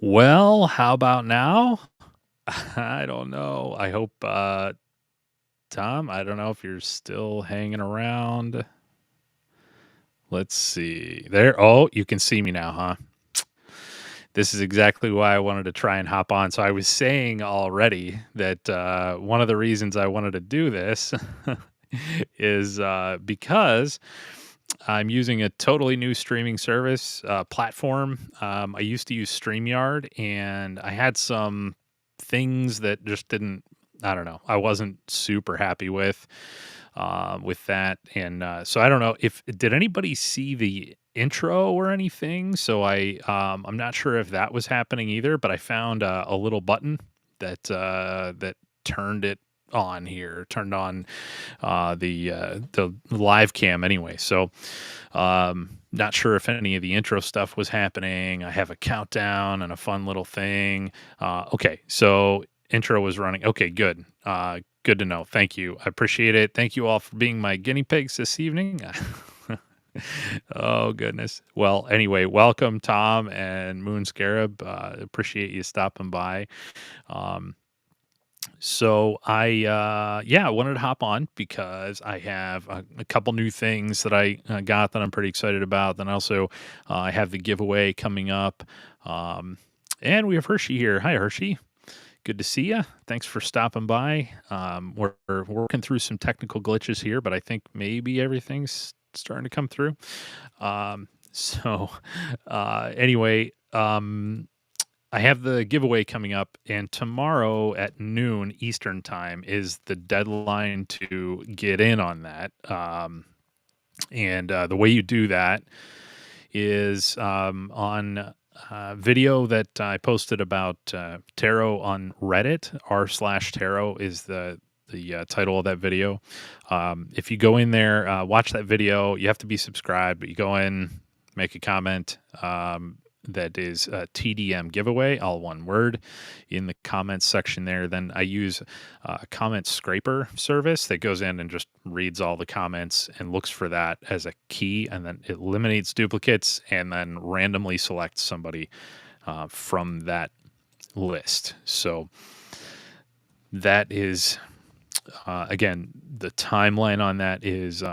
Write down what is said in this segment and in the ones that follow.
Well, how about now? I don't know. I hope, Tom, I don't know if you're still hanging around. Let's see. There. Oh, you can see me now, huh? This is exactly why I wanted to try and hop on. So I was saying already that one of the reasons I wanted to do this is because I'm using a totally new streaming service platform. I used to use StreamYard, and I had some things that just didn't. I don't know. I wasn't super happy with that, and so I don't know if did anybody see the intro or anything. So I'm not sure if that was happening either, but I found a little button that turned it on here, turned on the live cam anyway. So not sure if any of the intro stuff was happening. I have a countdown and a fun little thing. Okay, so intro was running. Okay, good. Good to know. Thank you. I appreciate it. Thank you all for being my guinea pigs this evening. Oh goodness. Well, anyway, welcome Tom and Moon Scarab. Appreciate you stopping by. Um, I wanted to hop on because I have a couple new things that I got that I'm pretty excited about. Then also, I have the giveaway coming up. Um, and we have Hershey here. Hi, Hershey. Good to see you. Thanks for stopping by. We're working through some technical glitches here, but I think maybe everything's starting to come through. So, anyway, I have the giveaway coming up, and tomorrow at noon Eastern time is the deadline to get in on that. And the way you do that is on video that I posted about tarot on Reddit. R/tarot is the title of that video. If you go in there, watch that video. You have to be subscribed, but you go in, make a comment. That is a TDM giveaway, all one word, in the comments section there. Then I use a comment scraper service that goes in and just reads all the comments and looks for that as a key, and then it eliminates duplicates and then randomly selects somebody from that list. So that is, again, the timeline on that is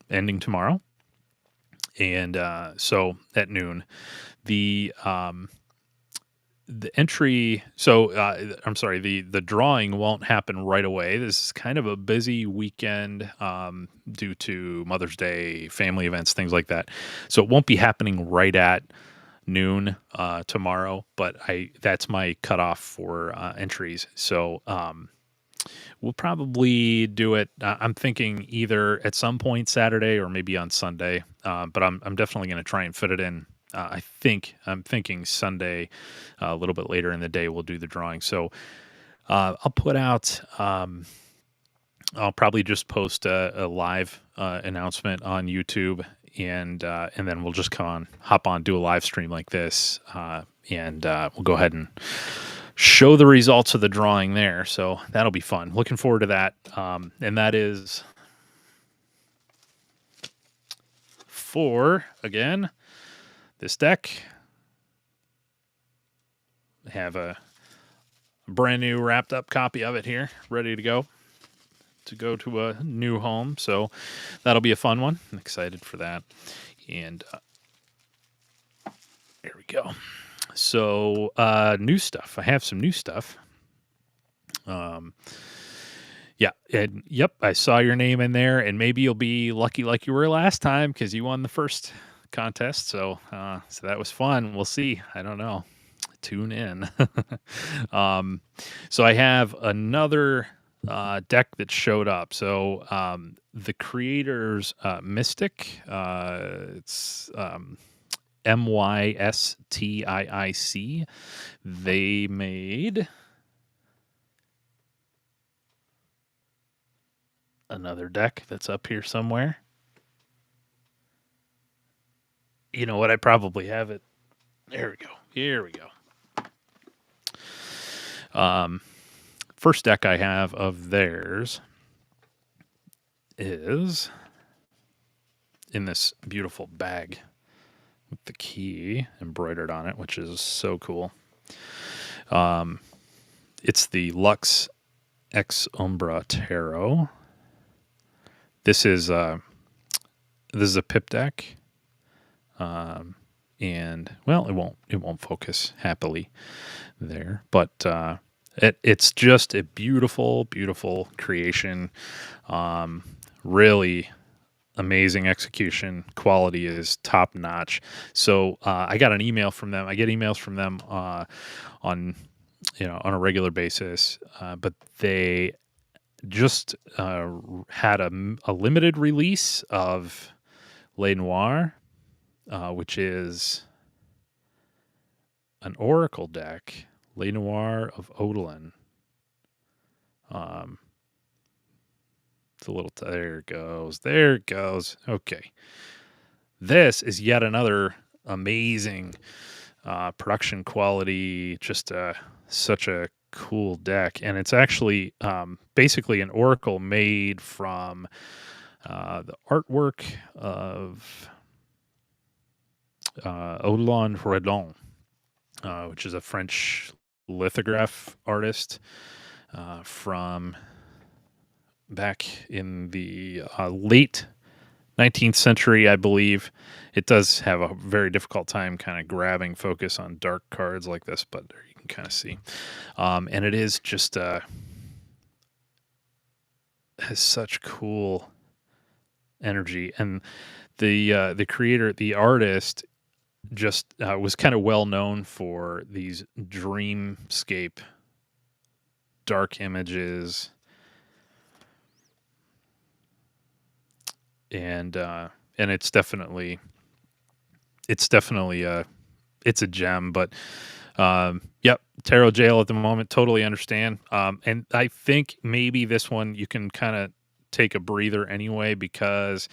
ending tomorrow. And so at noon, the entry, so I'm sorry, the drawing won't happen right away. This is kind of a busy weekend due to Mother's Day, family events, things like that. So it won't be happening right at noon tomorrow, but I that's my cutoff for entries. So we'll probably do it. I'm thinking either at some point Saturday or maybe on Sunday. But I'm definitely going to try and fit it in. I'm thinking Sunday, a little bit later in the day, we'll do the drawing. So I'll put out. I'll probably just post a live announcement on YouTube, and then we'll just hop on, do a live stream like this, and we'll go ahead and show the results of the drawing there. So that'll be fun. Looking forward to that. And that is for, again, this deck. I have a brand new wrapped up copy of it here, ready to go to a new home. So that'll be a fun one. I'm excited for that. And there we go. So new stuff. I have some new stuff. Yeah, and yep, I saw your name in there, and maybe you'll be lucky like you were last time because you won the first contest. So that was fun. We'll see. I don't know. Tune in. um, so I have another deck that showed up. So the creator's Mystic. It's MYSTIIC. They made another deck that's up here somewhere. You know what? I probably have it. There we go. Here we go. First deck I have of theirs is in this beautiful bag with the key embroidered on it, which is so cool. Um, it's the Lux Ex Umbra Tarot. This is a pip deck, and well, it won't focus happily there, but it's just a beautiful, beautiful creation. Really amazing execution. Quality is top notch. So I got an email from them. I get emails from them on on a regular basis, but they just had a limited release of Le Noir, which is an oracle deck, Le Noir of Odalin. Um, it's a little. There it goes. There it goes. Okay. This is yet another amazing production quality. Just such a cool deck, and it's actually basically an oracle made from the artwork of Odilon Redon, which is a French lithograph artist from back in the late 19th century, I believe. It does have a very difficult time kind of grabbing focus on dark cards like this, but there you can kind of see. And it is just has such cool energy, and the creator, the artist, just was kind of well known for these dreamscape dark images, and it's a gem. But yep, Tarot Jail at the moment, totally understand. And I think maybe this one you can kind of take a breather anyway, because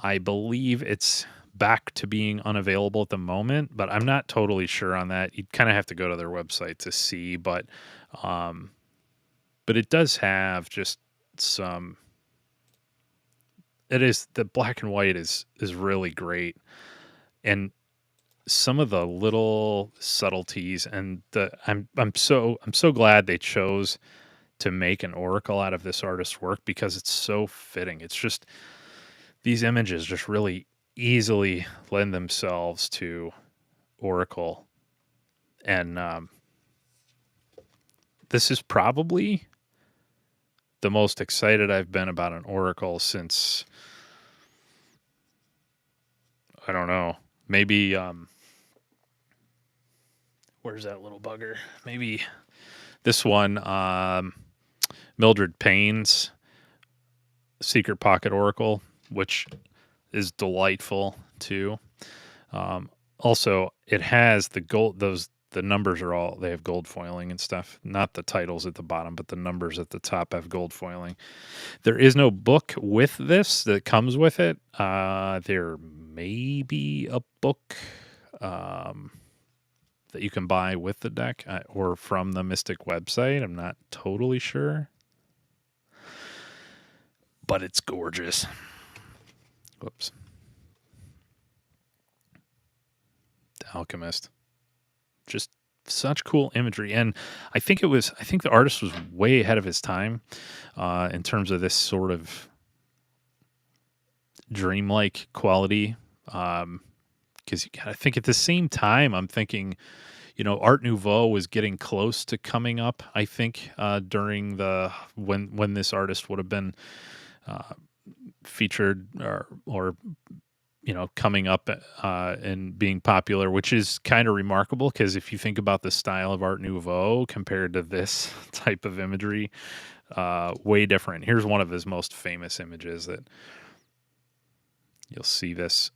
I believe it's back to being unavailable at the moment, but I'm not totally sure on that. You'd kind of have to go to their website to see, but it does have just some. It is, the black and white is really great, and some of the little subtleties, and I'm so glad they chose to make an oracle out of this artist's work, because it's so fitting. It's just, these images just really easily lend themselves to oracle, and this is probably the most excited I've been about an oracle since, I don't know, maybe where's that little bugger? Maybe this one, Mildred Payne's Secret Pocket Oracle, which is delightful too. Also, it has the gold. The numbers are all, they have gold foiling and stuff. Not the titles at the bottom, but the numbers at the top have gold foiling. There is no book with this that comes with it. There may be a book that you can buy with the deck, or from the Mystic website. I'm not totally sure, but it's gorgeous. Whoops. The Alchemist. Just such cool imagery, and I think the artist was way ahead of his time in terms of this sort of dreamlike quality. Because I think at the same time, I'm thinking, Art Nouveau was getting close to coming up. I think during the when this artist would have been featured, or coming up and being popular, which is kind of remarkable, because if you think about the style of Art Nouveau compared to this type of imagery, way different. Here's one of his most famous images that you'll see this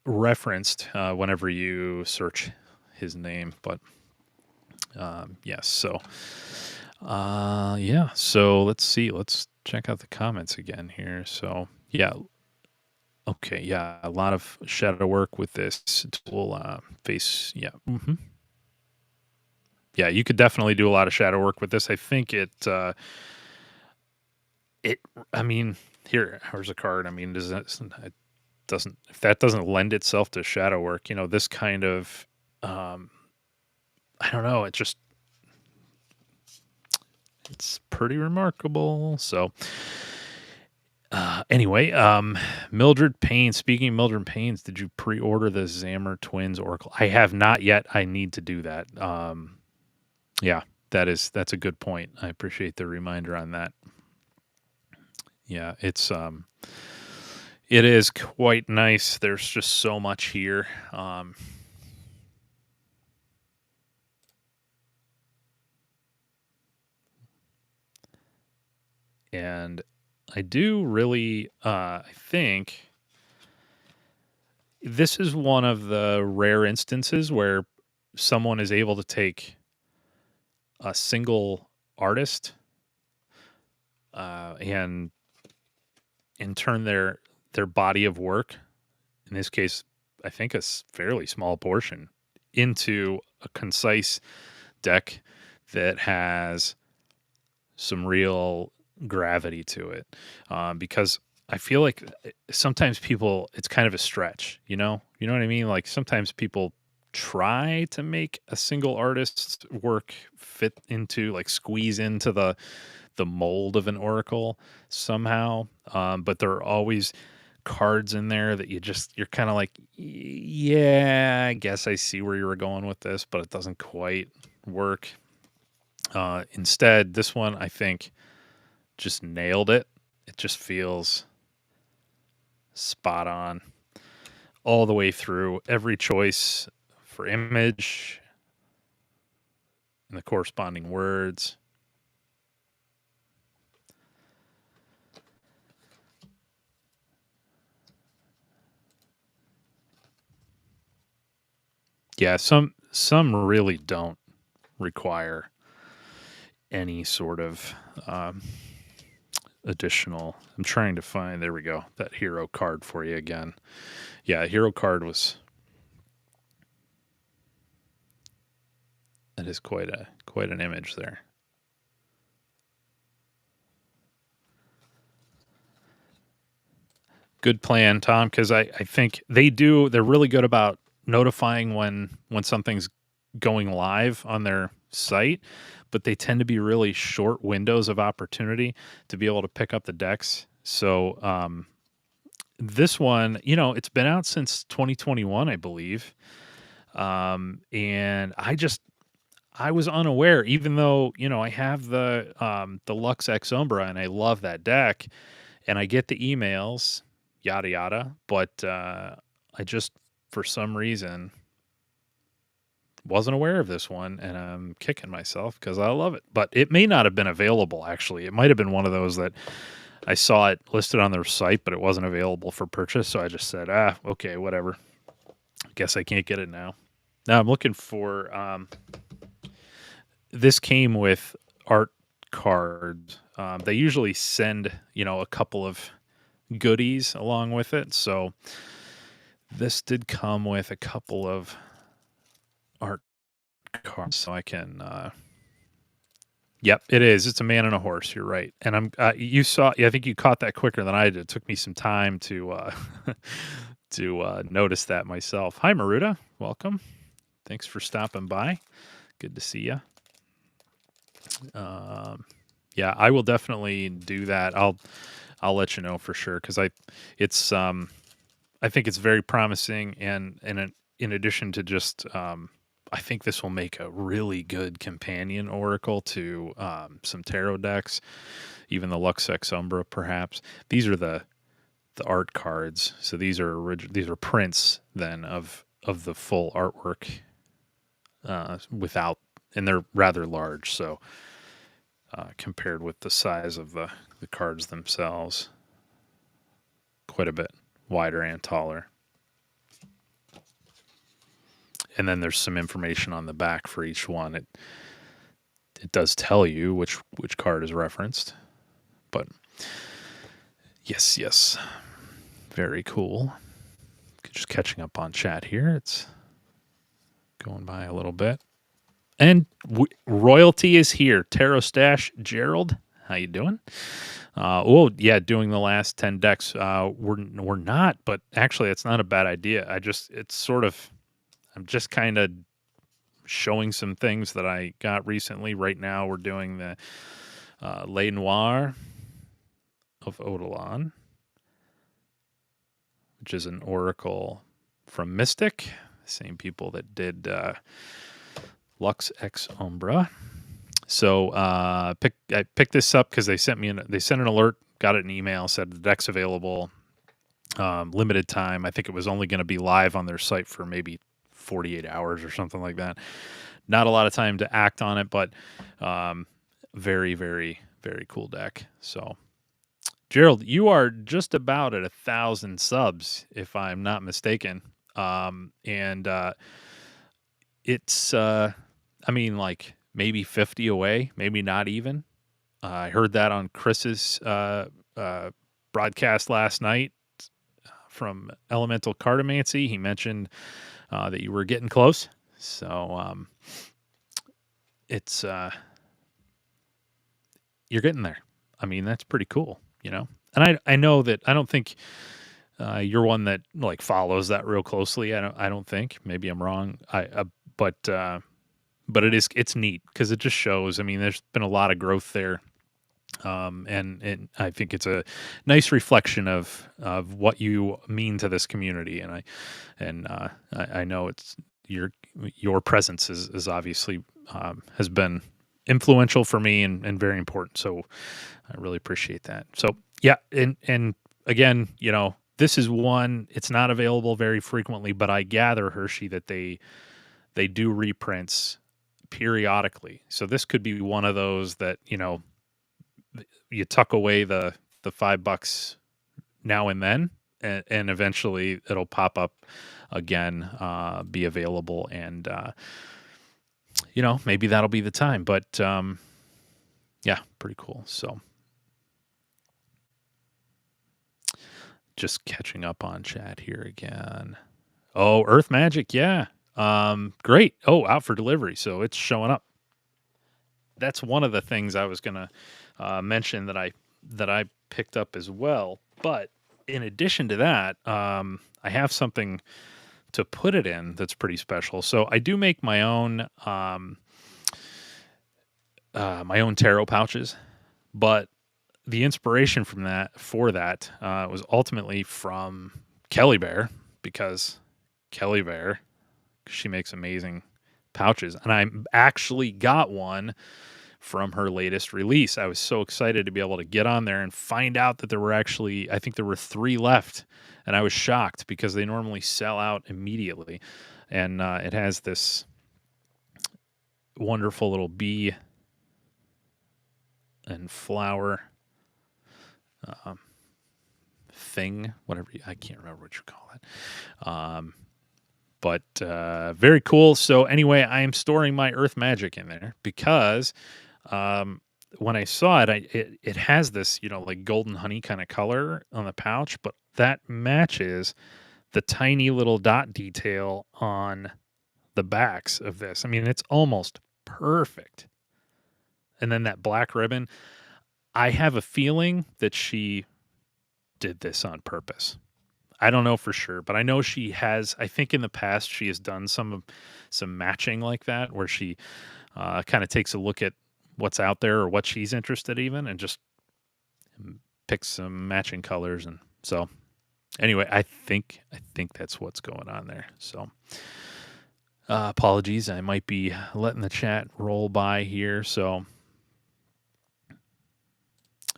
referenced whenever you search his name. But yes, so yeah, so let's see. Let's check out the comments again here. So yeah. Okay, yeah, a lot of shadow work with this tool. Face, yeah. Yeah, you could definitely do a lot of shadow work with this. I think I mean, here's a card. I mean, if that doesn't lend itself to shadow work, this kind of I don't know. It's pretty remarkable. So, anyway, Mildred Payne. Speaking of Mildred Payne's, did you pre-order the Xammer Twins Oracle? I have not yet. I need to do that. Yeah, that's a good point. I appreciate the reminder on that. Yeah, it is quite nice. There's just so much here. And I do really, I think this is one of the rare instances where someone is able to take a single artist and turn their body of work, in this case, I think fairly small portion, into a concise deck that has some real gravity to it. Because I feel like sometimes people, it's kind of a stretch, you know what I mean? Like sometimes people try to make a single artist's work fit into, like, squeeze into the mold of an oracle somehow. But there are always cards in there that you're kind of like, yeah, I guess I see where you were going with this, but it doesn't quite work. Instead, this one, I think, just nailed it. It just feels spot on all the way through. Every choice for image and the corresponding words. Yeah, some really don't require any sort of additional. I'm trying to find, there we go, that hero card for you again. Yeah, hero card that is quite an image there. Good plan, Tom, because I think they're really good about notifying when something's going live on their site, but they tend to be really short windows of opportunity to be able to pick up the decks. So this one, it's been out since 2021, I believe. And I was unaware, even though, I have the Lux X Umbra and I love that deck and I get the emails, yada yada, but I just, for some reason, wasn't aware of this one, and I'm kicking myself because I love it. But it may not have been available, actually. It might have been one of those that I saw it listed on their site, but it wasn't available for purchase. So I just said, okay, whatever. Guess I can't get it now. Now I'm looking for. This came with art cards. They usually send, a couple of goodies along with it. So this did come with a couple of art cards, so I can. Yep, it is. It's a man and a horse. You're right, and I'm. You saw. I think you caught that quicker than I did. It took me some time to to notice that myself. Hi, Maruda. Welcome. Thanks for stopping by. Good to see you. Yeah, I will definitely do that. I'll let you know for sure because it's I think it's very promising, and in addition to just I think this will make a really good companion oracle to some tarot decks, even the Lux X Umbra perhaps. These are the art cards, so these are these are prints then of the full artwork without, and they're rather large, so compared with the size of the cards themselves, quite a bit wider and taller. And then there's some information on the back for each one. It does tell you which card is referenced, but yes, very cool. Just catching up on chat here. It's going by a little bit. And royalty is here. Tarot Stash Gerald, how you doing? Doing the last 10 decks. We're not, but actually it's not a bad idea. I'm just kind of showing some things that I got recently. Right now, we're doing the Le Noir of Eidolon, which is an oracle from Mystic, same people that did Lux Ex Umbra. So I picked this up because they sent an alert, got it in email, said the deck's available, limited time. I think it was only going to be live on their site for maybe 48 hours or something like that. Not a lot of time to act on it, but very, very, very cool deck. So, Gerald, you are just about at 1,000 subs, if I'm not mistaken. And it's, I mean, like maybe 50 away, maybe not even. I heard that on Chris's broadcast last night from Elemental Cartomancy. He mentioned that you were getting close. So it's you're getting there. I mean, that's pretty cool, you know. And I know that I don't think you're one that like follows that real closely. I don't think. Maybe I'm wrong. But it's neat because it just shows. I mean, there's been a lot of growth there. And I think it's a nice reflection of what you mean to this community, and I know it's your presence is obviously has been influential for me and very important. So I really appreciate that. So yeah, and again, you know, this is one. It's not available very frequently, but I gather, Hershey, that they do reprints periodically. So this could be one of those that, you know, you tuck away the $5 now and then, and eventually it'll pop up again, be available, and you know, maybe that'll be the time. But yeah, pretty cool. So just catching up on chat here again. Oh, Earth Magic, yeah. Great. Oh, out for delivery, so it's showing up. That's one of the things I was gonna mention that I picked up as well. But in addition to that, I have something to put it in that's pretty special. So I do make my own tarot pouches, but the inspiration from that was ultimately from Kelly Bear, because Kelly Bear, she makes amazing pouches, and I actually got one from her latest release. I was so excited to be able to get on there and find out that there were actually, I think there were 3 left, and I was shocked because they normally sell out immediately. And it has this wonderful little bee and flower thing, whatever, I can't remember what you call it. But very cool. So anyway, I am storing my Earth Magic in there because when I saw it, it has this, you know, like golden honey kind of color on the pouch, but that matches the tiny little dot detail on the backs of this. I mean, it's almost perfect. And then that black ribbon, I have a feeling that she did this on purpose. I don't know for sure, but I know she has. I think in the past she has done some matching like that, where she kind of takes a look at what's out there or what she's interested even, and just picks some matching colors. And so anyway, I think that's what's going on there. So apologies, I might be letting the chat roll by here. So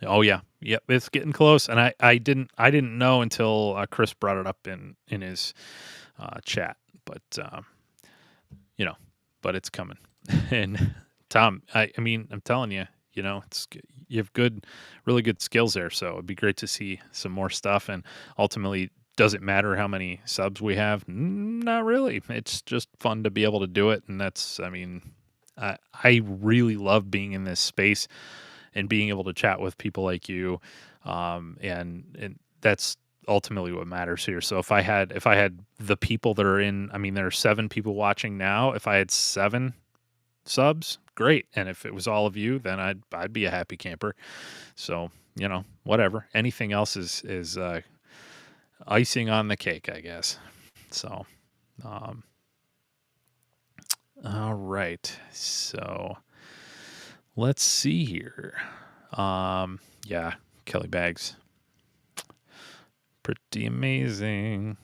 oh yeah, yep, it's getting close, and I didn't know until Chris brought it up in his chat, but you know, but it's coming. And Tom, I mean, I'm telling you, you know, you have really good skills there, so it'd be great to see some more stuff. And ultimately, does it matter how many subs we have? Not really. It's just fun to be able to do it, and that's, I mean, I really love being in this space and being able to chat with people like you, and that's ultimately what matters here. So if I had the people that are in, I mean, there are 7 people watching now. If I had 7 subs, great. And if it was all of you, then I'd be a happy camper. So, you know, whatever. Anything else is icing on the cake, I guess. So, All right. So let's see here. Yeah, Kelly Bags. Pretty amazing.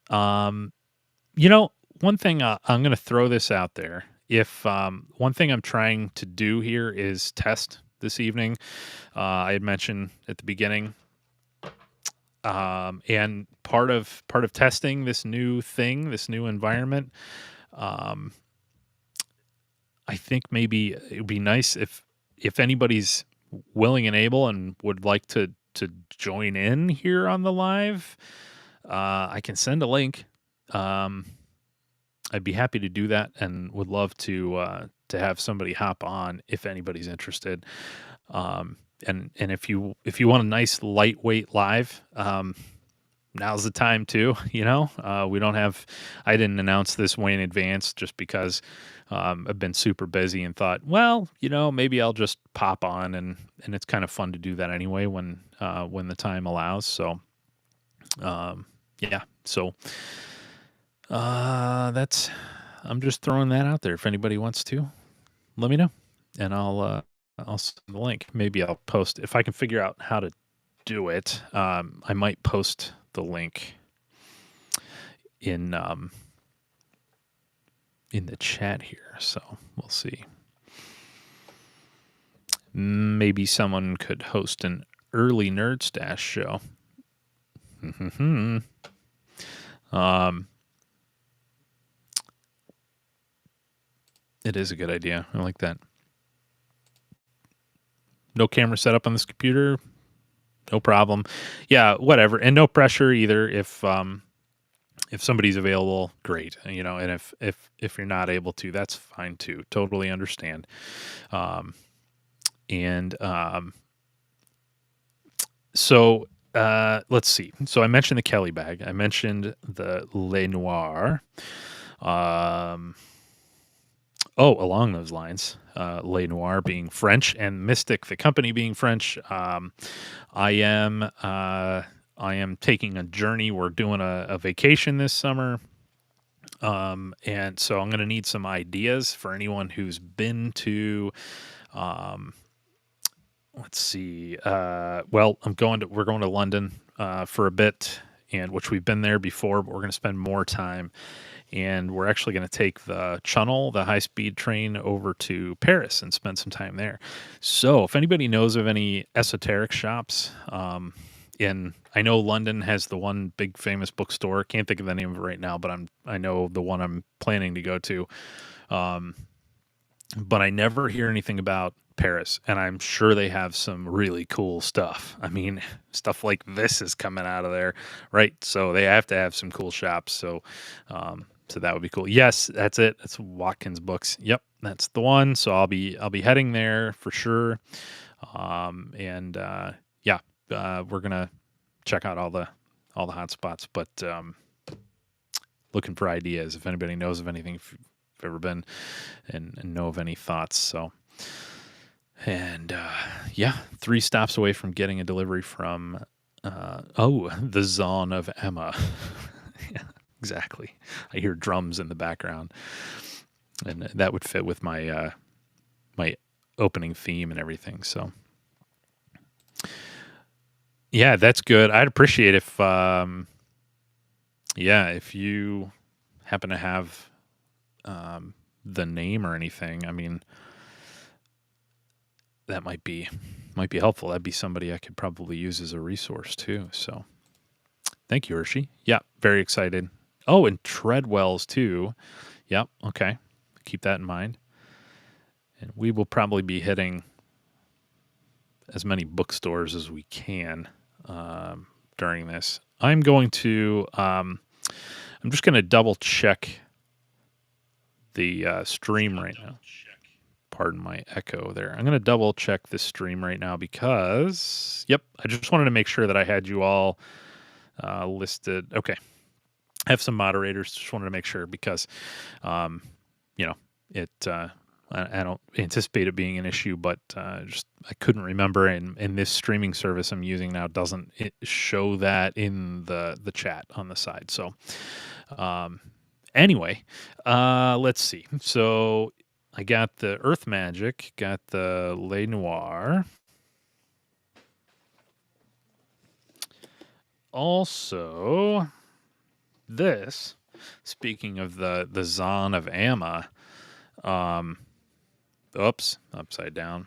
Um, one thing I'm going to throw this out there. If one thing I'm trying to do here is test this evening. I had mentioned at the beginning, and part of testing this new thing, this new environment. Um, I think maybe it would be nice if anybody's willing and able and would like to join in here on the live. I can send a link. Um, I'd be happy to do that, and would love to have somebody hop on if anybody's interested. And if you want a nice lightweight live, now's the time too. We don't have. I didn't announce this way in advance just because I've been super busy and thought, well, maybe I'll just pop on, and it's kind of fun to do that anyway when the time allows. So yeah, so that's I'm just throwing that out there. If anybody wants to, let me know, and I'll send the link. Maybe I'll post if I can figure out how to do it. I might post the link in in the chat here. So we'll see. Maybe someone could host an early Nerd Stash show. It is a good idea. I like that. No camera set up on this computer. No problem. Yeah, whatever. And no pressure either. If somebody's available, great. And if you're not able to, that's fine too. Totally understand. And so let's see. So I mentioned the Kelly bag. I mentioned the Le Noir. Along those lines, Le Noir being French and Mystic, the company being French. I am taking a journey. We're doing a vacation this summer. And so I'm going to need some ideas for anyone who's been to, let's see. We're going to London, for a bit, and which we've been there before, but we're going to spend more time. And we're actually going to take the Channel, the high-speed train, over to Paris and spend some time there. So if anybody knows of any esoteric shops, I know London has the one big famous bookstore. Can't think of the name of it right now, but I know the one I'm planning to go to. But I never hear anything about Paris, and I'm sure they have some really cool stuff. I mean, stuff like this is coming out of there, right? So they have to have some cool shops. So that would be cool. Yes, that's it. That's Watkins Books. Yep, that's the one. So I'll be heading there for sure. We're gonna check out all the hot spots, but looking for ideas. If anybody knows of anything, if you've ever been and know of any thoughts. So, and 3 stops away from getting a delivery from the Zon of Emma. Yeah, exactly. I hear drums in the background, and that would fit with my my opening theme and everything. So, yeah, that's good. I'd appreciate if if you happen to have the name or anything. I mean, that might be helpful. That'd be somebody I could probably use as a resource too. So thank you, Hershey. Yeah, very excited. Oh, and Treadwell's too. Yep. Okay. Keep that in mind. And we will probably be hitting as many bookstores as we can during this. I'm going to. I'm just going to double check the stream right now. Pardon my echo there. I'm going to double check this stream right now because, I just wanted to make sure that I had you all listed. Okay. I have some moderators. Just wanted to make sure because, it, I don't anticipate it being an issue, but just I couldn't remember, and this streaming service I'm using now doesn't show that in the chat on the side. So um, anyway, let's see. So I got the Earth Magic, got the Le Noir. Also, this, speaking of the Zahn of Amma, um, oops, upside down.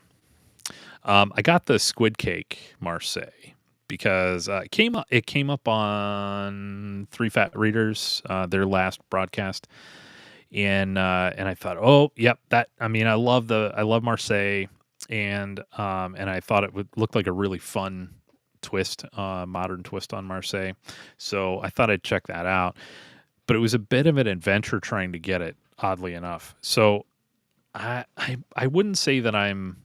I got the Squid Cake Marseille because it came up on Three Fat Readers, their last broadcast, and I thought, oh, yep, that. I mean, I love Marseille, and I thought it would look like a really fun twist, modern twist on Marseille. So I thought I'd check that out. But it was a bit of an adventure trying to get it, oddly enough. So I wouldn't say that I'm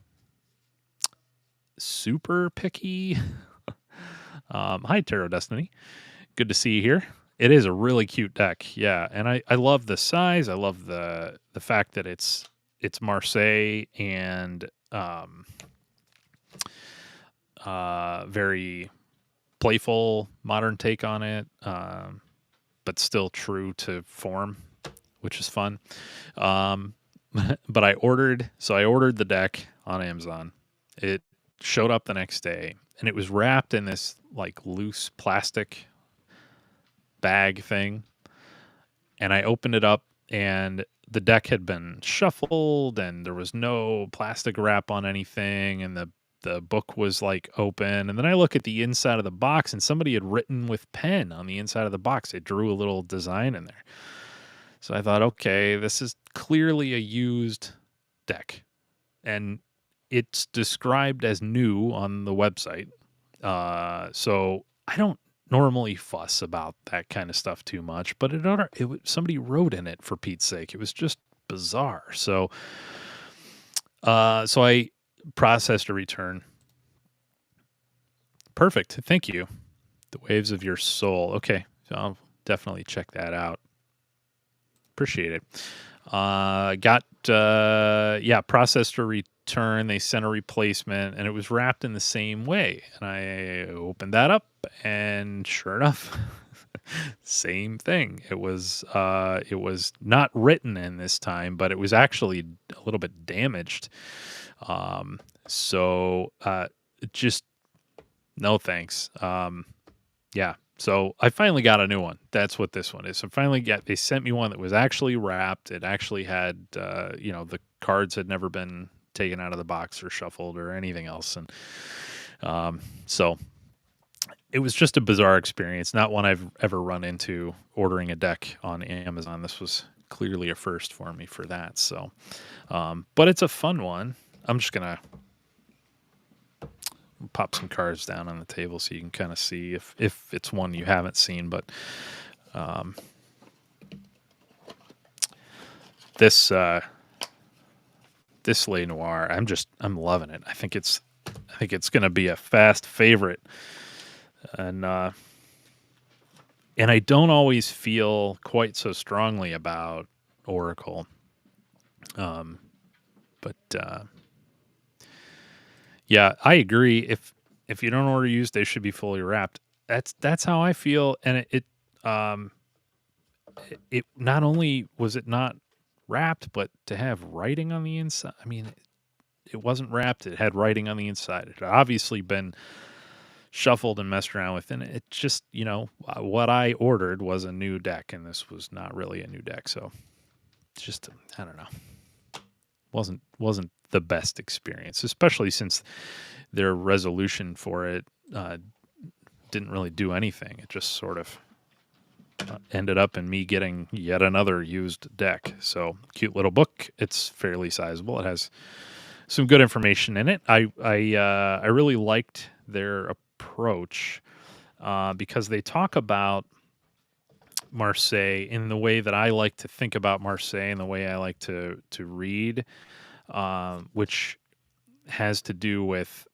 super picky. Hi, Tarot Destiny. Good to see you here. It is a really cute deck, yeah, and I love the size. I love the fact that it's Marseille and very playful modern take on it, but still true to form, which is fun. Um, but I ordered the deck on Amazon. It showed up the next day, and it was wrapped in this like loose plastic bag thing. And I opened it up, and the deck had been shuffled, and there was no plastic wrap on anything, and the book was like open. And then I look at the inside of the box, and somebody had written with pen on the inside of the box. They drew a little design in there. So I thought, okay, this is clearly a used deck, and it's described as new on the website. So I don't normally fuss about that kind of stuff too much, but somebody wrote in it, for Pete's sake. It was just bizarre. So I processed a return. Perfect. Thank you. The Waves of Your Soul. Okay. So I'll definitely check that out. Appreciate it. Processed a return. They sent a replacement, and it was wrapped in the same way. And I opened that up, and sure enough, same thing. It was not written in this time, but it was actually a little bit damaged. Just no thanks. Yeah. So I finally got a new one. That's what this one is. So they sent me one that was actually wrapped. It actually had, the cards had never been taken out of the box or shuffled or anything else. And so it was just a bizarre experience. Not one I've ever run into ordering a deck on Amazon. This was clearly a first for me for that. So, but it's a fun one. I'm just going to pop some cards down on the table so you can kind of see if it's one you haven't seen. But this Le Noir, I'm loving it. I think it's going to be a fast favorite, and I don't always feel quite so strongly about Oracle, but. Yeah, I agree. If you don't order used, they should be fully wrapped. That's how I feel. And it not only was it not wrapped, but to have writing on the inside. I mean, it wasn't wrapped. It had writing on the inside. It had obviously been shuffled and messed around with, and it just, what I ordered was a new deck, and this was not really a new deck. So it's just, I don't know. Wasn't the best experience, especially since their resolution for it didn't really do anything. It just sort of ended up in me getting yet another used deck. So cute little book. It's fairly sizable. It has some good information in it. I really liked their approach because they talk about Marseille in the way that I like to think about Marseille and the way I like to read, which has to do with,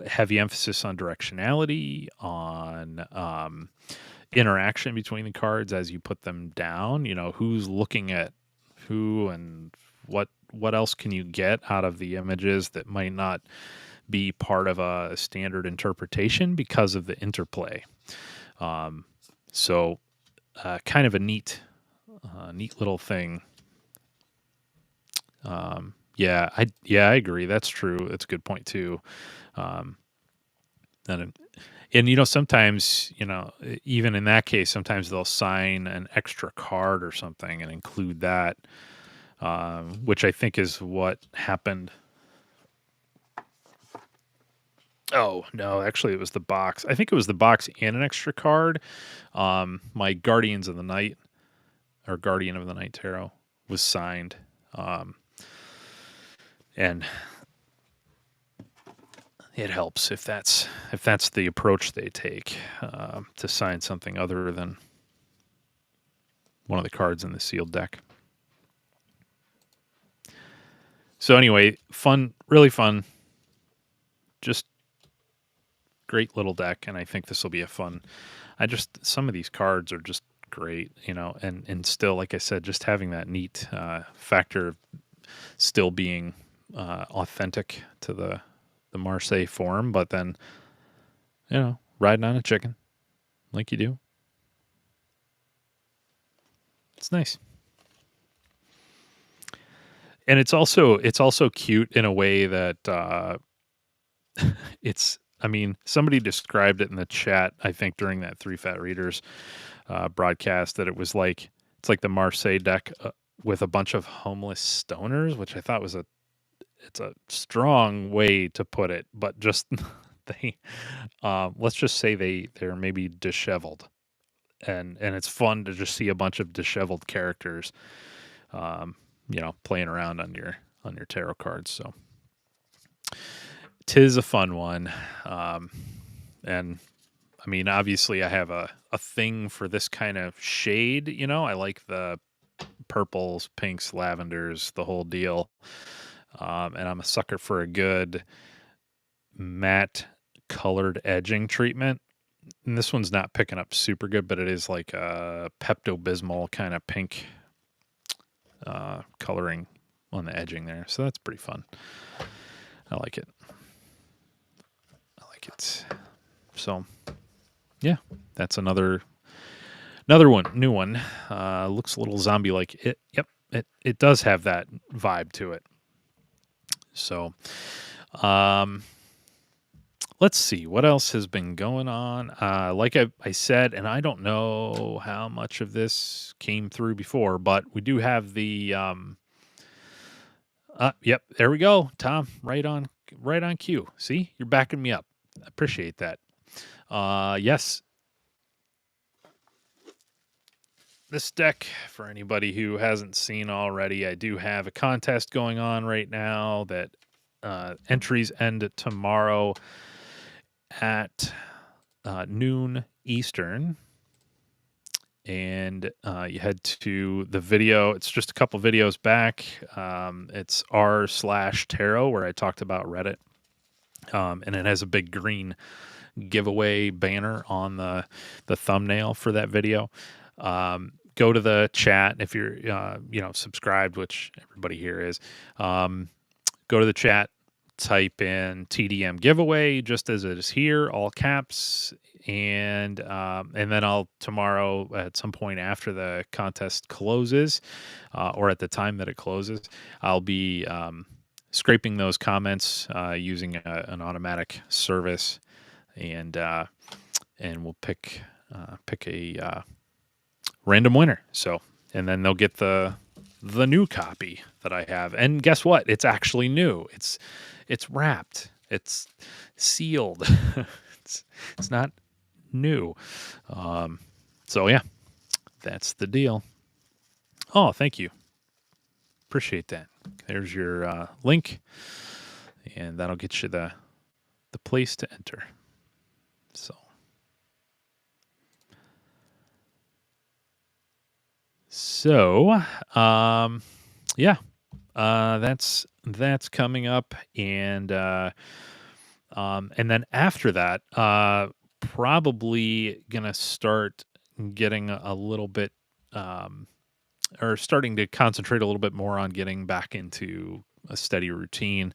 heavy emphasis on directionality, on interaction between the cards as you put them down, who's looking at who and what what else can you get out of the images that might not be part of a standard interpretation because of the interplay. Um, so kind of a neat little thing. I agree. That's true. That's a good point too. Um, and sometimes even in that case, sometimes they'll sign an extra card or something and include that, which I think is what happened. Oh no, actually, it was the box. I think it was the box and an extra card. My Guardians of the Night or Guardian of the Night tarot was signed, and it helps if that's the approach they take, to sign something other than one of the cards in the sealed deck. So anyway, fun, really fun, just great little deck, and I think this will be a fun. Some of these cards are just great, and still, like I said, just having that neat factor of still being authentic to the Marseille form, but then riding on a chicken like you do. It's nice. And it's also cute in a way that I mean, somebody described it in the chat, I think during that Three Fat Readers broadcast, that it's like the Marseille deck with a bunch of homeless stoners, which I thought it's a strong way to put it, but just they let's just say they're maybe disheveled, and it's fun to just see a bunch of disheveled characters playing around on your tarot cards. So 'tis a fun one. And I mean, obviously I have a thing for this kind of shade, I like the purples, pinks, lavenders, the whole deal. And I'm a sucker for a good matte colored edging treatment. And this one's not picking up super good, but it is like a Pepto-Bismol kind of pink coloring on the edging there. So that's pretty fun. I like it. So yeah, that's another one, new one. Looks a little zombie like. It does have that vibe to it. So let's see what else has been going on. Like I said, and I don't know how much of this came through before, but we do have the yep, there we go, Tom. Right on cue. See, you're backing me up. I appreciate that. Yes. This deck, for anybody who hasn't seen already, I do have a contest going on right now that entries end tomorrow at noon Eastern. And you head to the video. It's just a couple videos back. It's r/tarot where I talked about Reddit. And it has a big green giveaway banner on the thumbnail for that video. Go to the chat if you're subscribed, which everybody here is. Go to the chat, type in TDM giveaway just as it is here, all caps, and then I'll tomorrow at some point after the contest closes, or at the time that it closes, I'll be scraping those comments using an automatic service, and we'll pick a random winner. So, and then they'll get the new copy that I have. And guess what? It's actually new. It's wrapped. It's sealed. it's not new. So yeah, that's the deal. Oh, thank you. Appreciate that. There's your link, and that'll get you the place to enter. So, yeah, that's coming up, and then after that, probably gonna start getting a little bit are starting to concentrate a little bit more on getting back into a steady routine.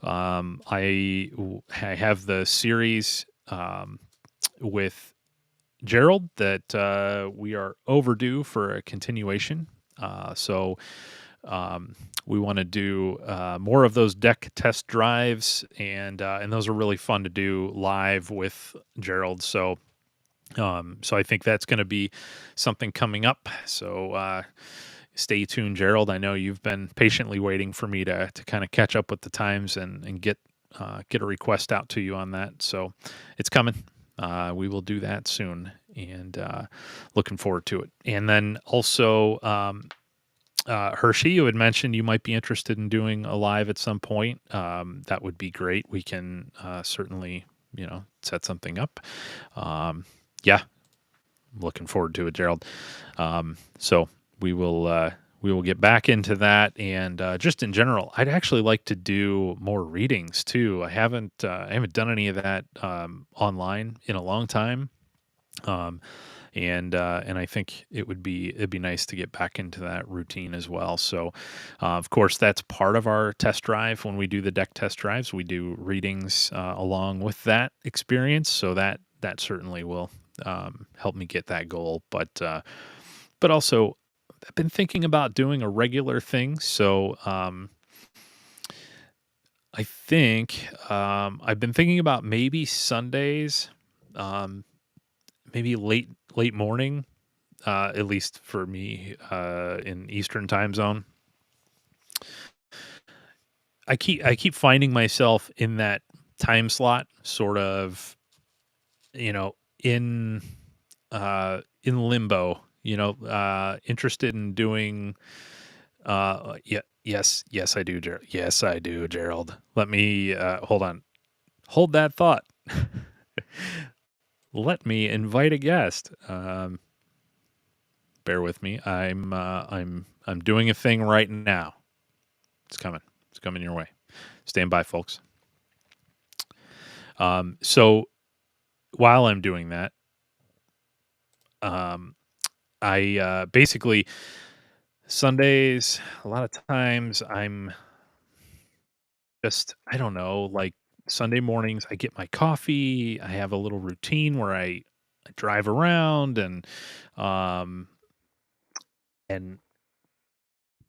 I have the series with Gerald that we are overdue for a continuation. So we want to do more of those deck test drives, and those are really fun to do live with Gerald. So I think that's going to be something coming up. So stay tuned, Gerald. I know you've been patiently waiting for me to kind of catch up with the times and get a request out to you on that. So it's coming. We will do that soon, and looking forward to it. And then also, Hershey, you had mentioned you might be interested in doing a live at some point. That would be great. We can certainly, set something up. Yeah, looking forward to it, Gerald. So we will get back into that, and just in general, I'd actually like to do more readings too. I haven't done any of that online in a long time. Um, and I think it'd be nice to get back into that routine as well. So, of course, that's part of our test drive. When we do the deck test drives, we do readings along with that experience. So that certainly will help me get that goal. But also, I've been thinking about doing a regular thing. So I think I've been thinking about maybe Sundays, um, maybe late morning, at least for me, in Eastern time zone. I keep finding myself in that time slot, sort of, you know, in limbo. Interested in doing. Yeah, yes, I do, Gerald. Yes, I do, Gerald. Let me hold on. Hold that thought. Let me invite a guest. Bear with me. I'm doing a thing right now. It's coming. It's coming your way. Stand by, folks. So while I'm doing that, um, I basically Sundays. A lot of times I'm just I don't know, like Sunday mornings. I get my coffee. I have a little routine where I drive around um and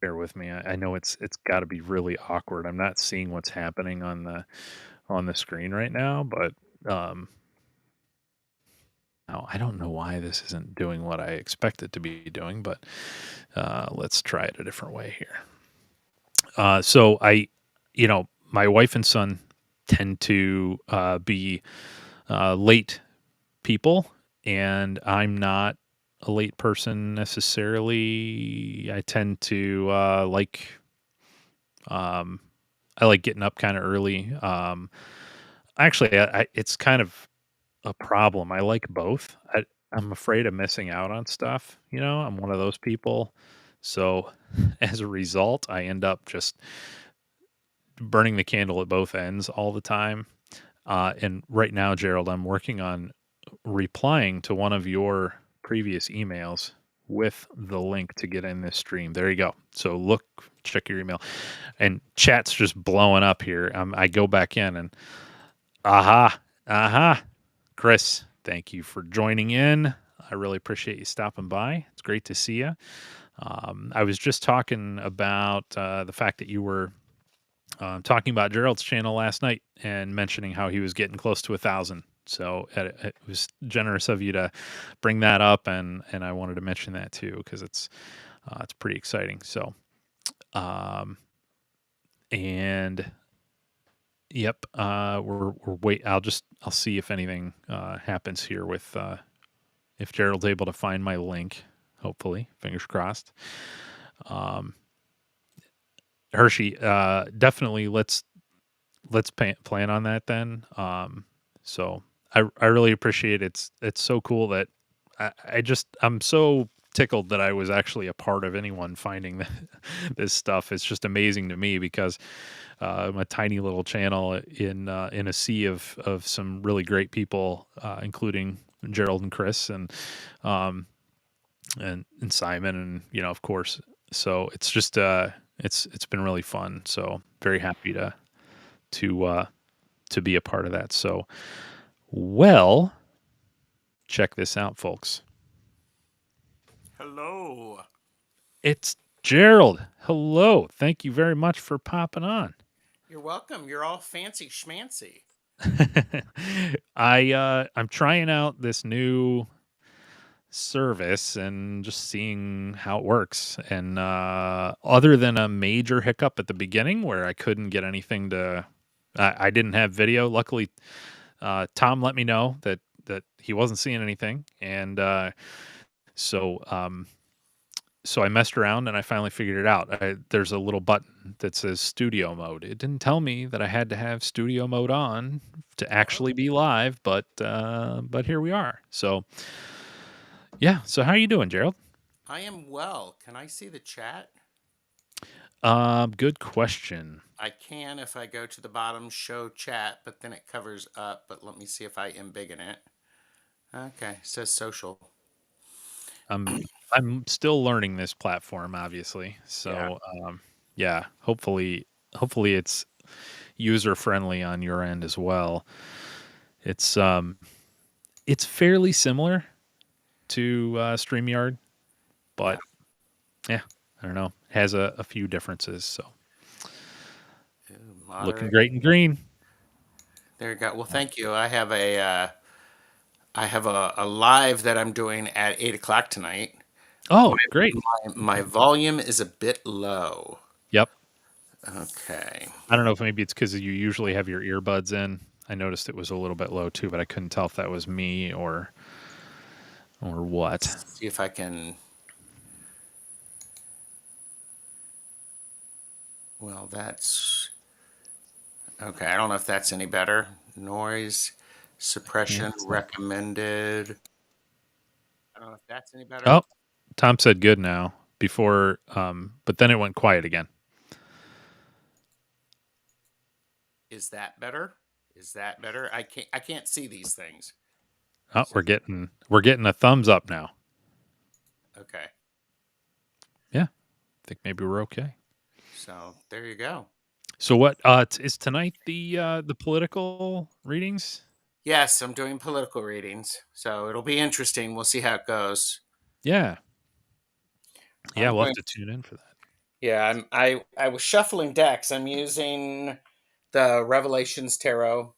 bear with me. I know it's got to be really awkward. I'm not seeing what's happening on the screen right now, but um, now I don't know why this isn't doing what I expect it to be doing. But let's try it a different way here. So my wife and son tend to be late people, and I'm not a late person necessarily. I tend to um, I like getting up kind of early. Actually, it's kind of a problem. I like both. I'm afraid of missing out on stuff. I'm one of those people. So as a result, I end up just burning the candle at both ends all the time. And right now, Gerald, I'm working on replying to one of your previous emails with the link to get in this stream. There you go. So check your email, and chat's just blowing up here. I go back in and aha, aha, Chris, thank you for joining in. I really appreciate you stopping by. It's great to see you. I was just talking about the fact that you were talking about Gerald's channel last night and mentioning how he was getting close to 1,000. So it was generous of you to bring that up, and I wanted to mention that too because it's pretty exciting. So, um, and yep, we're wait. I'll see if anything happens here with if Gerald's able to find my link. Hopefully, fingers crossed. Um, Hershey, definitely plan on that then. So I really appreciate it. It's so cool that I'm so tickled that I was actually a part of anyone finding this stuff. It's just amazing to me because I'm a tiny little channel in a sea of some really great people, including Gerald and Chris, and um, and Simon, and of course. So it's just it's been really fun. So very happy to uh to be a part of that. So well, check this out, folks. Hello. It's Gerald. Hello. Thank you very much for popping on. You're welcome. You're all fancy schmancy. I'm trying out this new service and just seeing how it works. And other than a major hiccup at the beginning where I couldn't get anything to I didn't have video. Luckily, Tom let me know that he wasn't seeing anything, and so so I messed around and I finally figured it out. There's a little button that says studio mode. It didn't tell me that I had to have studio mode on to Oh, actually be live, but here we are. So yeah. So how you doing, Gerald? I am well. Can I see the chat? Good question. I can if I go to the bottom, show chat, but then it covers up. But let me see if I embiggen it. Okay, it says social. I'm I'm still learning this platform, obviously. Yeah. So yeah. Hopefully it's user friendly on your end as well. It's um it's fairly similar to StreamYard, Yeah. but yeah, I don't know. It has a few differences. So Ooh, looking moderate. great in green. There you go. Well, thank you. I have a live that I'm doing at 8 o'clock tonight. My, Oh, great. my Okay. volume is a bit low. Yep. Okay. I don't know if maybe it's because you usually have your earbuds in. I noticed it was a little bit low too, but I couldn't tell if that was me or what. See if I can. Well, that's okay. I don't know if that's any better. Noise Yeah. suppression It's not. recommended. I don't know if that's any better. Oh, Tom said good now before, but then it went quiet again. Is that better? Is that better? I can't see these things. Oh, So we're getting a thumbs up now. okay. Yeah, I think maybe we're okay. So there you go. So what is tonight the political readings? Yes, I'm doing political readings. So it'll be interesting. We'll see how it goes. Yeah. Yeah, I'm we'll have going to tune in for that. Yeah, I was shuffling decks. I'm using the Revelations Tarot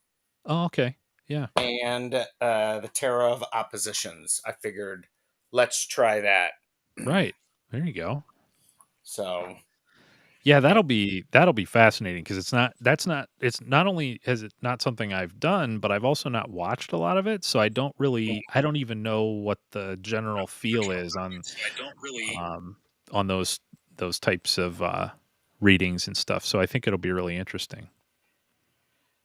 Oh, okay. Yeah. and the Tarot of Oppositions. I figured, let's try that. Right. There you go. So, Yeah, and that'll be fascinating because it's not only is it not something I've done, but I've also not watched a lot of it, so I don't even know what the general feel is so I don't really. um on those types of readings and stuff. So I think it'll be really interesting.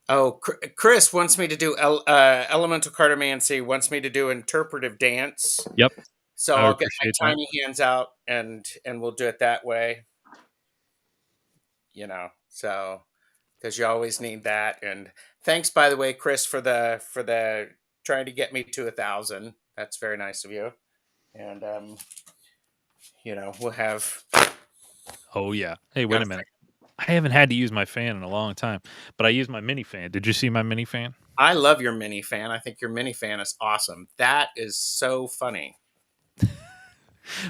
Oh, Chris wants me to do elemental cartomancy. Wants me to do interpretive dance. Yep, So I would I'll get appreciate my that. tiny hands out and we'll do it that way. So because you always need that. And thanks, by the way, Chris, for the trying to get me to 1,000. That's very nice of you. And we'll have. Oh yeah. Hey, Got wait a a minute. I haven't had to use my fan in a long time, but I use my mini fan. Did you see my mini fan? I love your mini fan. I think your mini fan is awesome. That is so funny.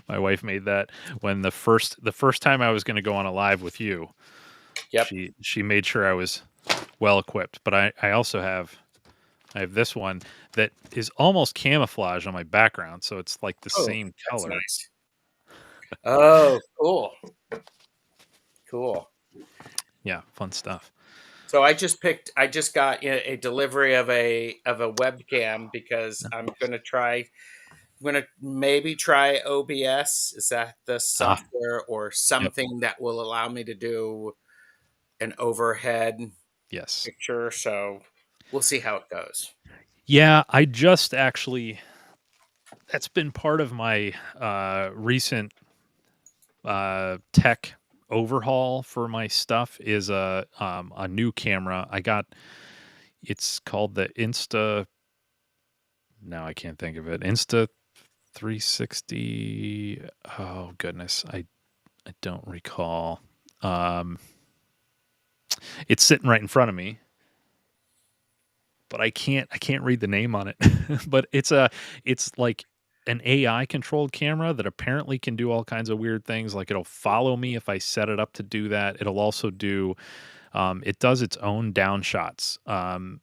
My wife made that when the first time I was going to go on a live with you. Yep. She made sure I was well equipped, but I also I have this one that is almost camouflage on my background, so it's like the Oh, same that's color. nice. Oh, cool. Cool. Yeah, fun stuff. So I just got a delivery of a webcam because I'm gonna maybe try OBS. Is that the Ah, software or yep. something that will allow me to do an overhead Yes. picture? So we'll see how it goes. Yeah, I just actually that's been part of my recent tech overhaul for my stuff is a new camera. I got it's called the Insta now I can't think of it. Insta 360. Oh goodness, I don't recall. Um, it's sitting right in front of me, but I can't read the name on it. But it's like an AI controlled camera that apparently can do all kinds of weird things. Like it'll follow me if I set it up to do that. It'll also do it does its own down shots.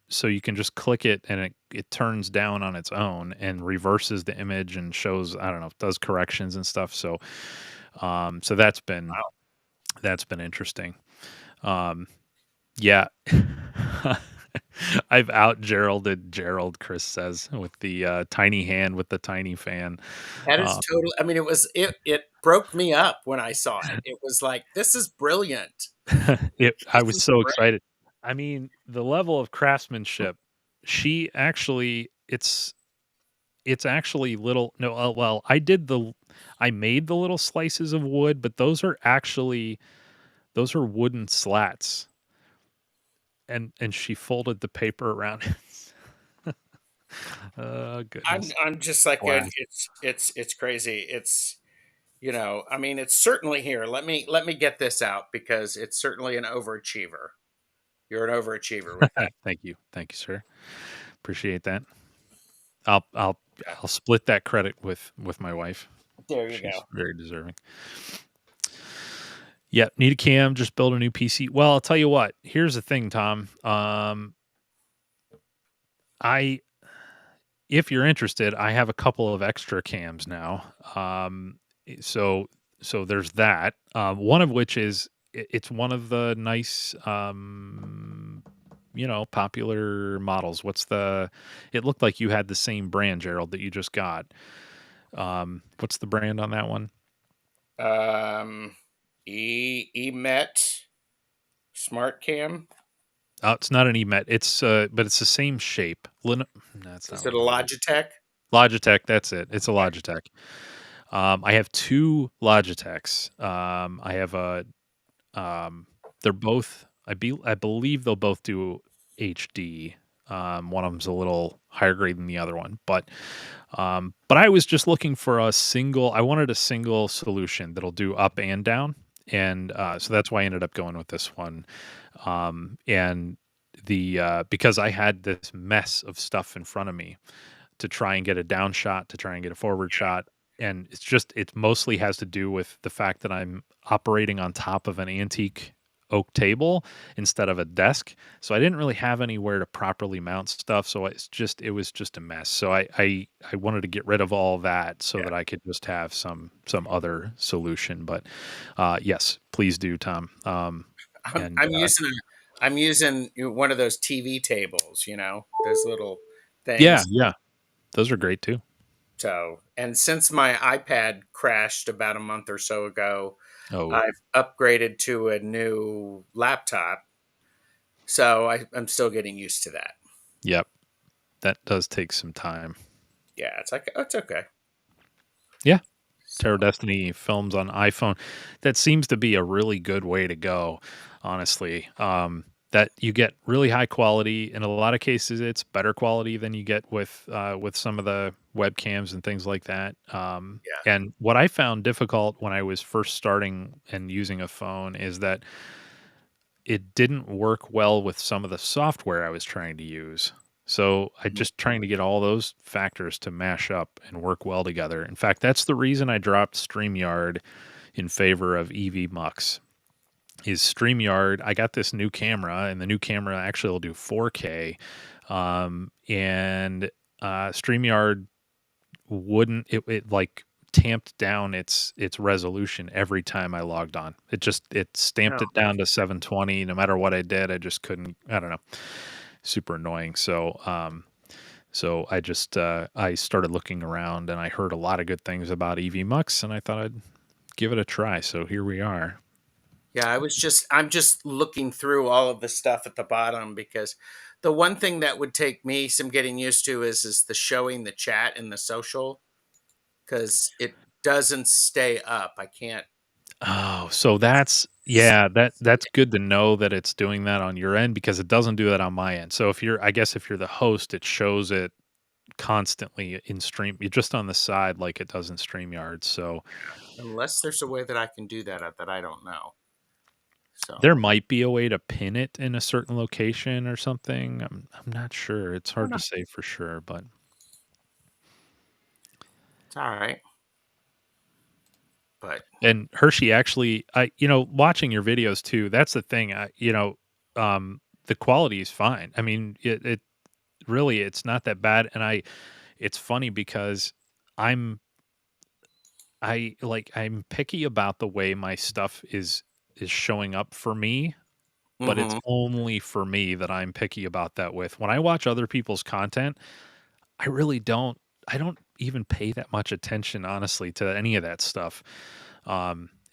So you can just click it and it turns down on its own and reverses the image and shows, I don't know, does corrections and stuff. So that's been interesting. Um, yeah. I've out Geralded Gerald, Chris says, with the tiny hand with the tiny fan. That is Uh, total. I mean, it broke me up when I saw it. It was like, this is brilliant. I This was is so great. excited. I mean, the level of craftsmanship, she actually, it's actually little, no, well, I made the little slices of wood, but those are wooden slats, and she folded the paper around it. Oh, goodness. I'm just like, Wow. it's crazy. It's, I mean, it's certainly here. Let me get this out because it's certainly an overachiever. You're an overachiever with that. Thank you. Thank you, sir. Appreciate that. I'll I'll Yeah. I'll split that credit with my wife. There you She's go. very deserving. Yep, need a cam, just build a new PC. Well, I'll tell you what. Here's the thing, Tom. I if you're interested, I have a couple of extra cams now. So there's that. One of which is it's one of the nice popular models. It looked like you had the same brand, Gerald, that you just got. What's the brand on that one? Um, Emet Smart Cam. Oh, it's not an EMET. But it's the same shape. No, that's not Is what it a I'm looking. Logitech? Logitech. That's it. It's a Okay. Logitech. I have two Logitechs. I have a. They're both. I believe they'll both do HD. One of them's a little higher grade than the other one, but I was just looking for a single. I wanted a single solution that'll do up and down, and so that's why I ended up going with this one. And the because I had this mess of stuff in front of me to try and get a down shot, to try and get a forward shot, and it mostly has to do with the fact that I'm operating on top of an antique oak table instead of a desk, so I didn't really have anywhere to properly mount stuff, so it was just a mess. So I wanted to get rid of all that so Yeah. that I could just have some other solution. But yes, please do, Tom. I'm And I'm using one of those TV tables, those little Yeah, things. yeah, those are great too. So, and since my iPad crashed about a month or so ago, Oh, I've upgraded to a new laptop. So I'm still getting used to that. yep, that does take some time. Yeah, it's like, oh, it's okay. Yeah, Terror So Destiny films on iPhone. That seems to be a really good way to go, honestly. That you get really high quality. In a lot of cases, it's better quality than you get with some of the webcams and things like that. yeah. And what I found difficult when I was first starting and using a phone is that it didn't work well with some of the software I was trying to use. So I Mhm. just trying to get all those factors to mash up and work well together. In fact, that's the reason I dropped StreamYard in favor of EV Mux. Is StreamYard? I got this new camera, and the new camera actually will do 4K. And StreamYard wouldn't it like tamped down its resolution every time I logged on. It stamped No. it down to 720 no matter what I did. I just couldn't. I don't know. Super annoying. So I started looking around and I heard a lot of good things about EV Mux and I thought I'd give it a try. So here we are. Yeah, I'm just looking through all of the stuff at the bottom because the one thing that would take me some getting used to is the showing the chat in the social because it doesn't stay up. I can't Oh, so see that's good to know that it's doing that on your end because it doesn't do that on my end. So if you're I guess if you're the host, it shows it constantly in stream just on the side like it does in StreamYard. So Unless there's a way that I can do that that I don't know. So there might be a way to pin it in a certain location or something. I'm not sure. It's I don't hard know. to say for sure, but It's all right. But and Hershey actually, watching your videos too, that's the thing. The quality is fine. I mean, it really, it's not that bad. And it's funny because I'm, I'm picky about the way my stuff is showing up for me, but it's hmm only for me that I'm picky about that with. When I watch other people's content, I really don't I don't even pay that much attention, honestly, to any of that stuff.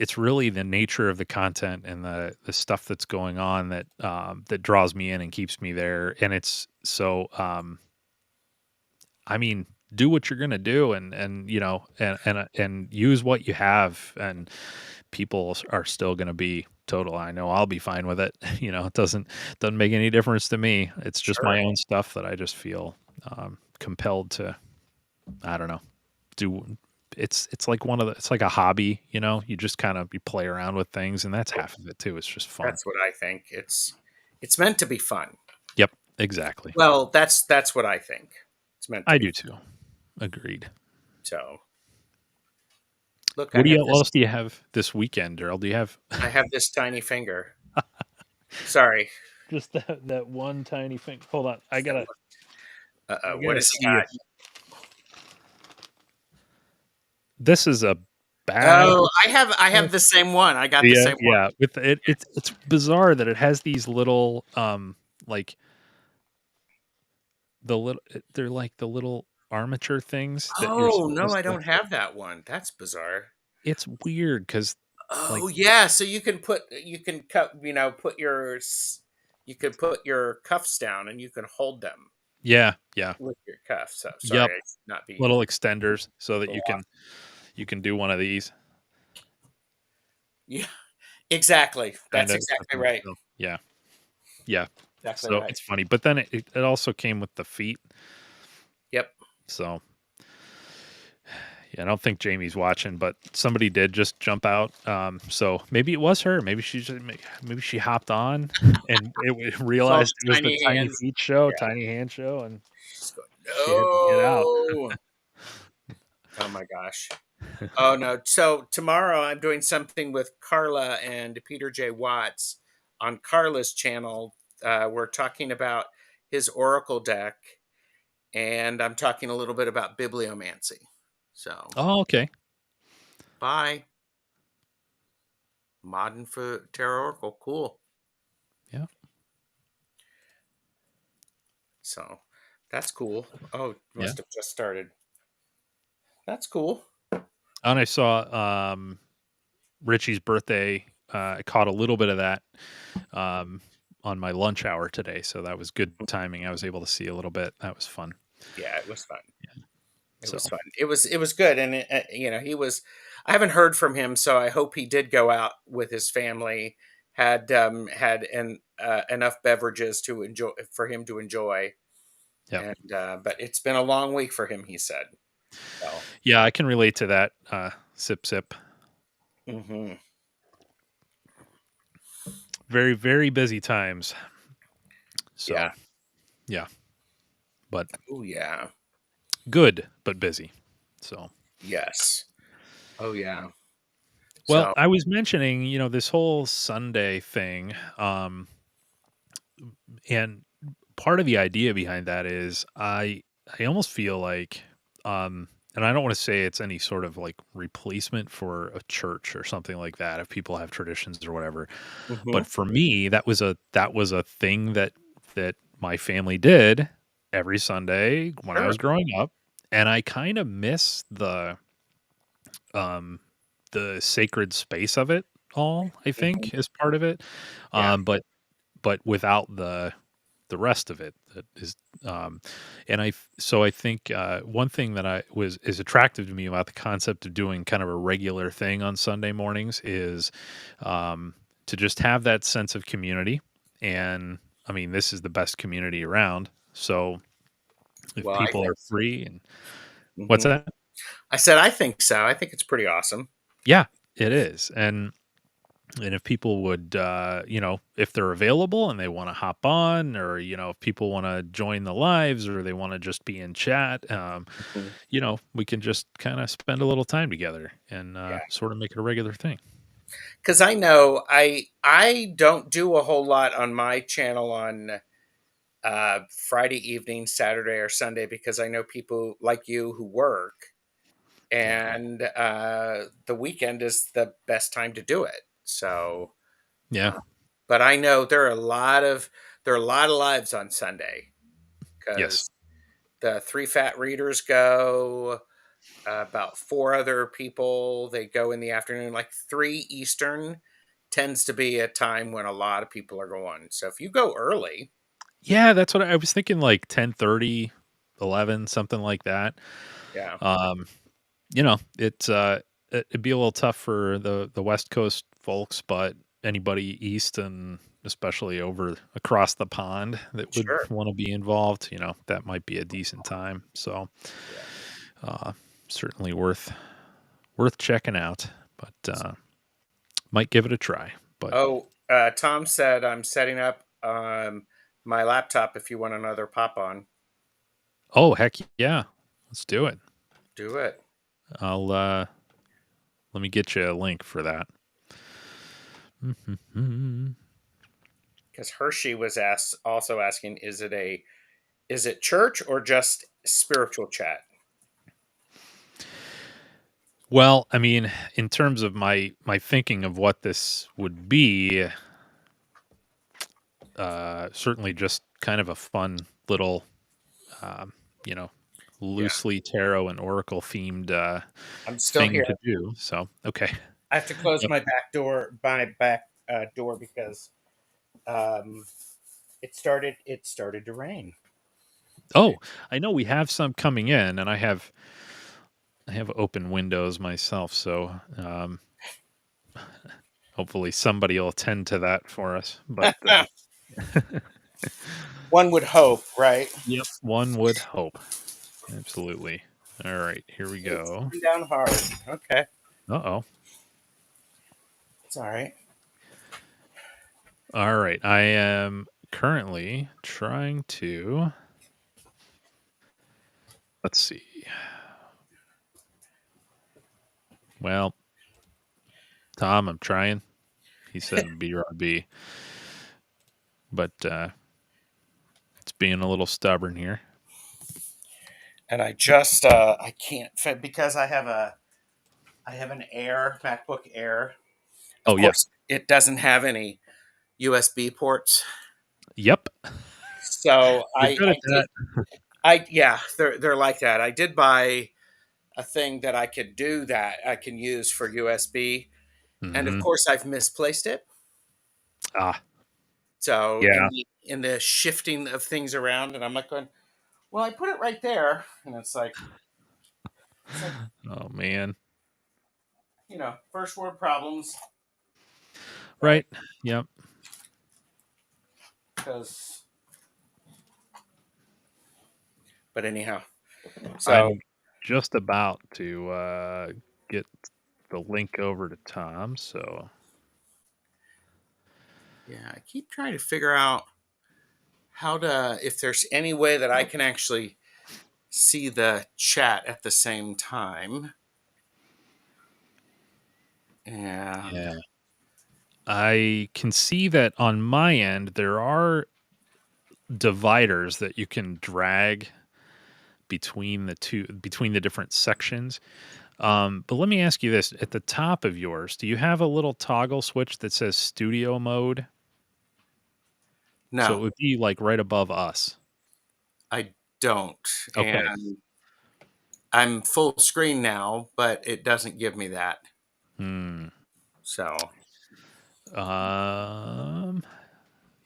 It's really the nature of the content and the stuff that's going on that draws me in and keeps me there. And it's so I mean, do what you're gonna do, and use what you have, and are still gonna be total. I know I'll be fine with it. It doesn't make any difference to me. It's just sure. my own stuff that I just feel compelled to. I don't know. Do it's like it's like a hobby. You just kind of you play around with things, and that's half of it too. It's just fun. That's what I think. It's meant to be fun. Yep, exactly. Well, that's what I think. It's meant to I be do fun. too. Agreed. So look, I have What this. else do you have this weekend, Daryl? Do you have I have this tiny finger. Sorry. just that one tiny thing? Hold on, I gotta I What gotta has he see if got? this is a bag. Oh, I have the same one. I got the Yeah, same one. yeah. With it, it's bizarre that it has these little like they're like the little armature things that you're Oh no, supposed I to. don't have that one. That's bizarre. It's weird because like Oh yeah, so you can cut you could put your cuffs down and you can hold them yeah, yeah. with your cuffs. So sorry, Yep. I should not be Little extenders so that so you off. can do one of these Yeah, exactly. kind That's of. exactly right. So, yeah. Yeah. Exactly So right. it's funny, but then it also came with the feet. Yep. So yeah, I don't think Jamie's watching, but somebody did just jump out. So maybe it was her. Maybe she hopped on and Saw the realized it was the tiny tiny hands. feet show, Yeah. tiny hand show, and She's going, she had to get out. no. Oh my gosh. Oh no. So tomorrow I'm doing something with Carla and Peter J. Watts on Carla's channel. We're talking about his Oracle deck, and I'm talking a little bit about bibliomancy. So Oh, okay. bye. Modern for Tarot Oracle. Cool. Yeah, So that's cool. Oh, yeah. must have just started. That's cool. And I saw Richie's birthday. I caught a little bit of that um, on my lunch hour today, so that was good timing. I was able to see a little bit. That was fun. Yeah, it was fun. It So was fun. It was good, and he was. I haven't heard from him, so I hope he did go out with his family. Had enough beverages to enjoy for him to enjoy, yeah, and but it's been a long week for him. He said. So. yeah. I can relate to that. Sip, sip. hmm Very, very busy times. Yeah. So yeah, but Oh yeah. good, but busy. So Yes. Oh yeah. well, So. I was mentioning, this whole Sunday thing, and part of the idea behind that is I almost feel like, and I don't want to say it's any sort of like replacement for a church or something like that if people have traditions or whatever. hmm But for me, that was a thing that my family did every Sunday when I Sure. was growing up, and I kind of miss um the sacred space of it all, I hmm think, is part of it. Yeah. But without the rest of it that is and I think one thing that I was is attractive to me about the concept of doing kind of a regular thing on Sunday mornings is um to just have that sense of community. And I mean, this is the best community around. So if Well, I people think are so. free. And what's Mhm. that? I said I think so. I think it's pretty awesome. Yeah, it is. And if people would, if they're available and they want to hop on, or if people want to join the lives, or they want to just be in chat, Mhm. we can just kind of spend a little time together and Yeah. sort of make it a regular thing. Because I know I don't do a whole lot on my channel on Friday evening, Saturday, or Sunday because I know people like you who work, Yeah. and the weekend is the best time to do it. So, Yeah. but I know there are a lot of lives on Sunday Yes. because the three fat readers go. About four other people they go in the afternoon, like 3 Eastern tends to be a time when a lot of people are going. So if you go early, Yeah. That's what I was thinking, like 10:30, 11, something like that. yeah, Um, it'd be a little tough for the West Coast folks, but anybody east and especially over across the pond that would sure, want to be involved, that might be a decent time. So, yeah. uh, certainly worth checking out, but might give it a try. But Oh, Tom said I'm setting up my laptop. If you want another pop on, oh heck yeah, let's do it. do it. I'll let me get you a link for that. Because Hershey was also asking, is it church or just spiritual chat? Well, I mean, in terms of my thinking of what this would be, certainly just kind of a fun little, um, you know, Yeah, loosely tarot and oracle themed I'm still thing here. to do. So, okay. I have to close Yep. my back door because um, it started to rain. Oh, I know we have some coming in, and I have open windows myself, so hopefully somebody will attend to that for us. But One would hope, right? yep, one would hope. Absolutely. All right, here we It's go. coming down hard. Okay, Uh oh. it's all right. All right, I am currently trying to. Let's see. Well, Tom, I'm trying. He said BRB, but it's being a little stubborn here. And I can't fit because I have an Air MacBook Air. Of Oh yeah. course, it doesn't have any USB ports. Yep. So You're good at I did that. yeah, they're like that. I did buy a thing that I could do that I can use for USB, and of Hmm. course I've misplaced it. Ah, So yeah. in the shifting of things around, and I'm like going, well, I put it right there, and it's like Oh man. first world problems, right? Right. Yep. Because, but anyhow, so I'm just about to get the link over to Tom. So yeah, I keep trying to figure out if there's any way that I can actually see the chat at the same time, and yeah, I can see that on my end there are dividers that you can drag between the different sections. But let me ask you this: at the top of yours, do you have a little toggle switch that says Studio Mode? So it no, would be like right above us. I don't. Okay. And I'm full screen now, but it doesn't give me that. Hmm. So Um.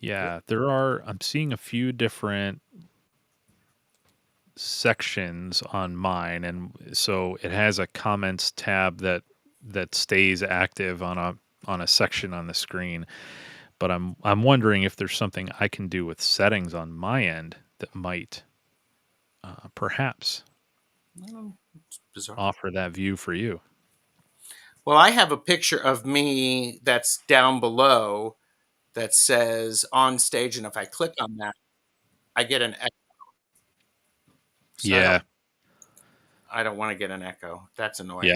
yeah, Yeah, there are. I'm seeing a few different sections on mine, and so it has a comments tab that stays active on a section on the screen. But I'm wondering if there's something I can do with settings on my end that might. perhaps Well, it's bizarre. offer that view for you. Well, I have a picture of me that's down below that says on stage, and if I click on that, I get an echo. So Yeah, I don't want to get an echo. That's yeah, annoying.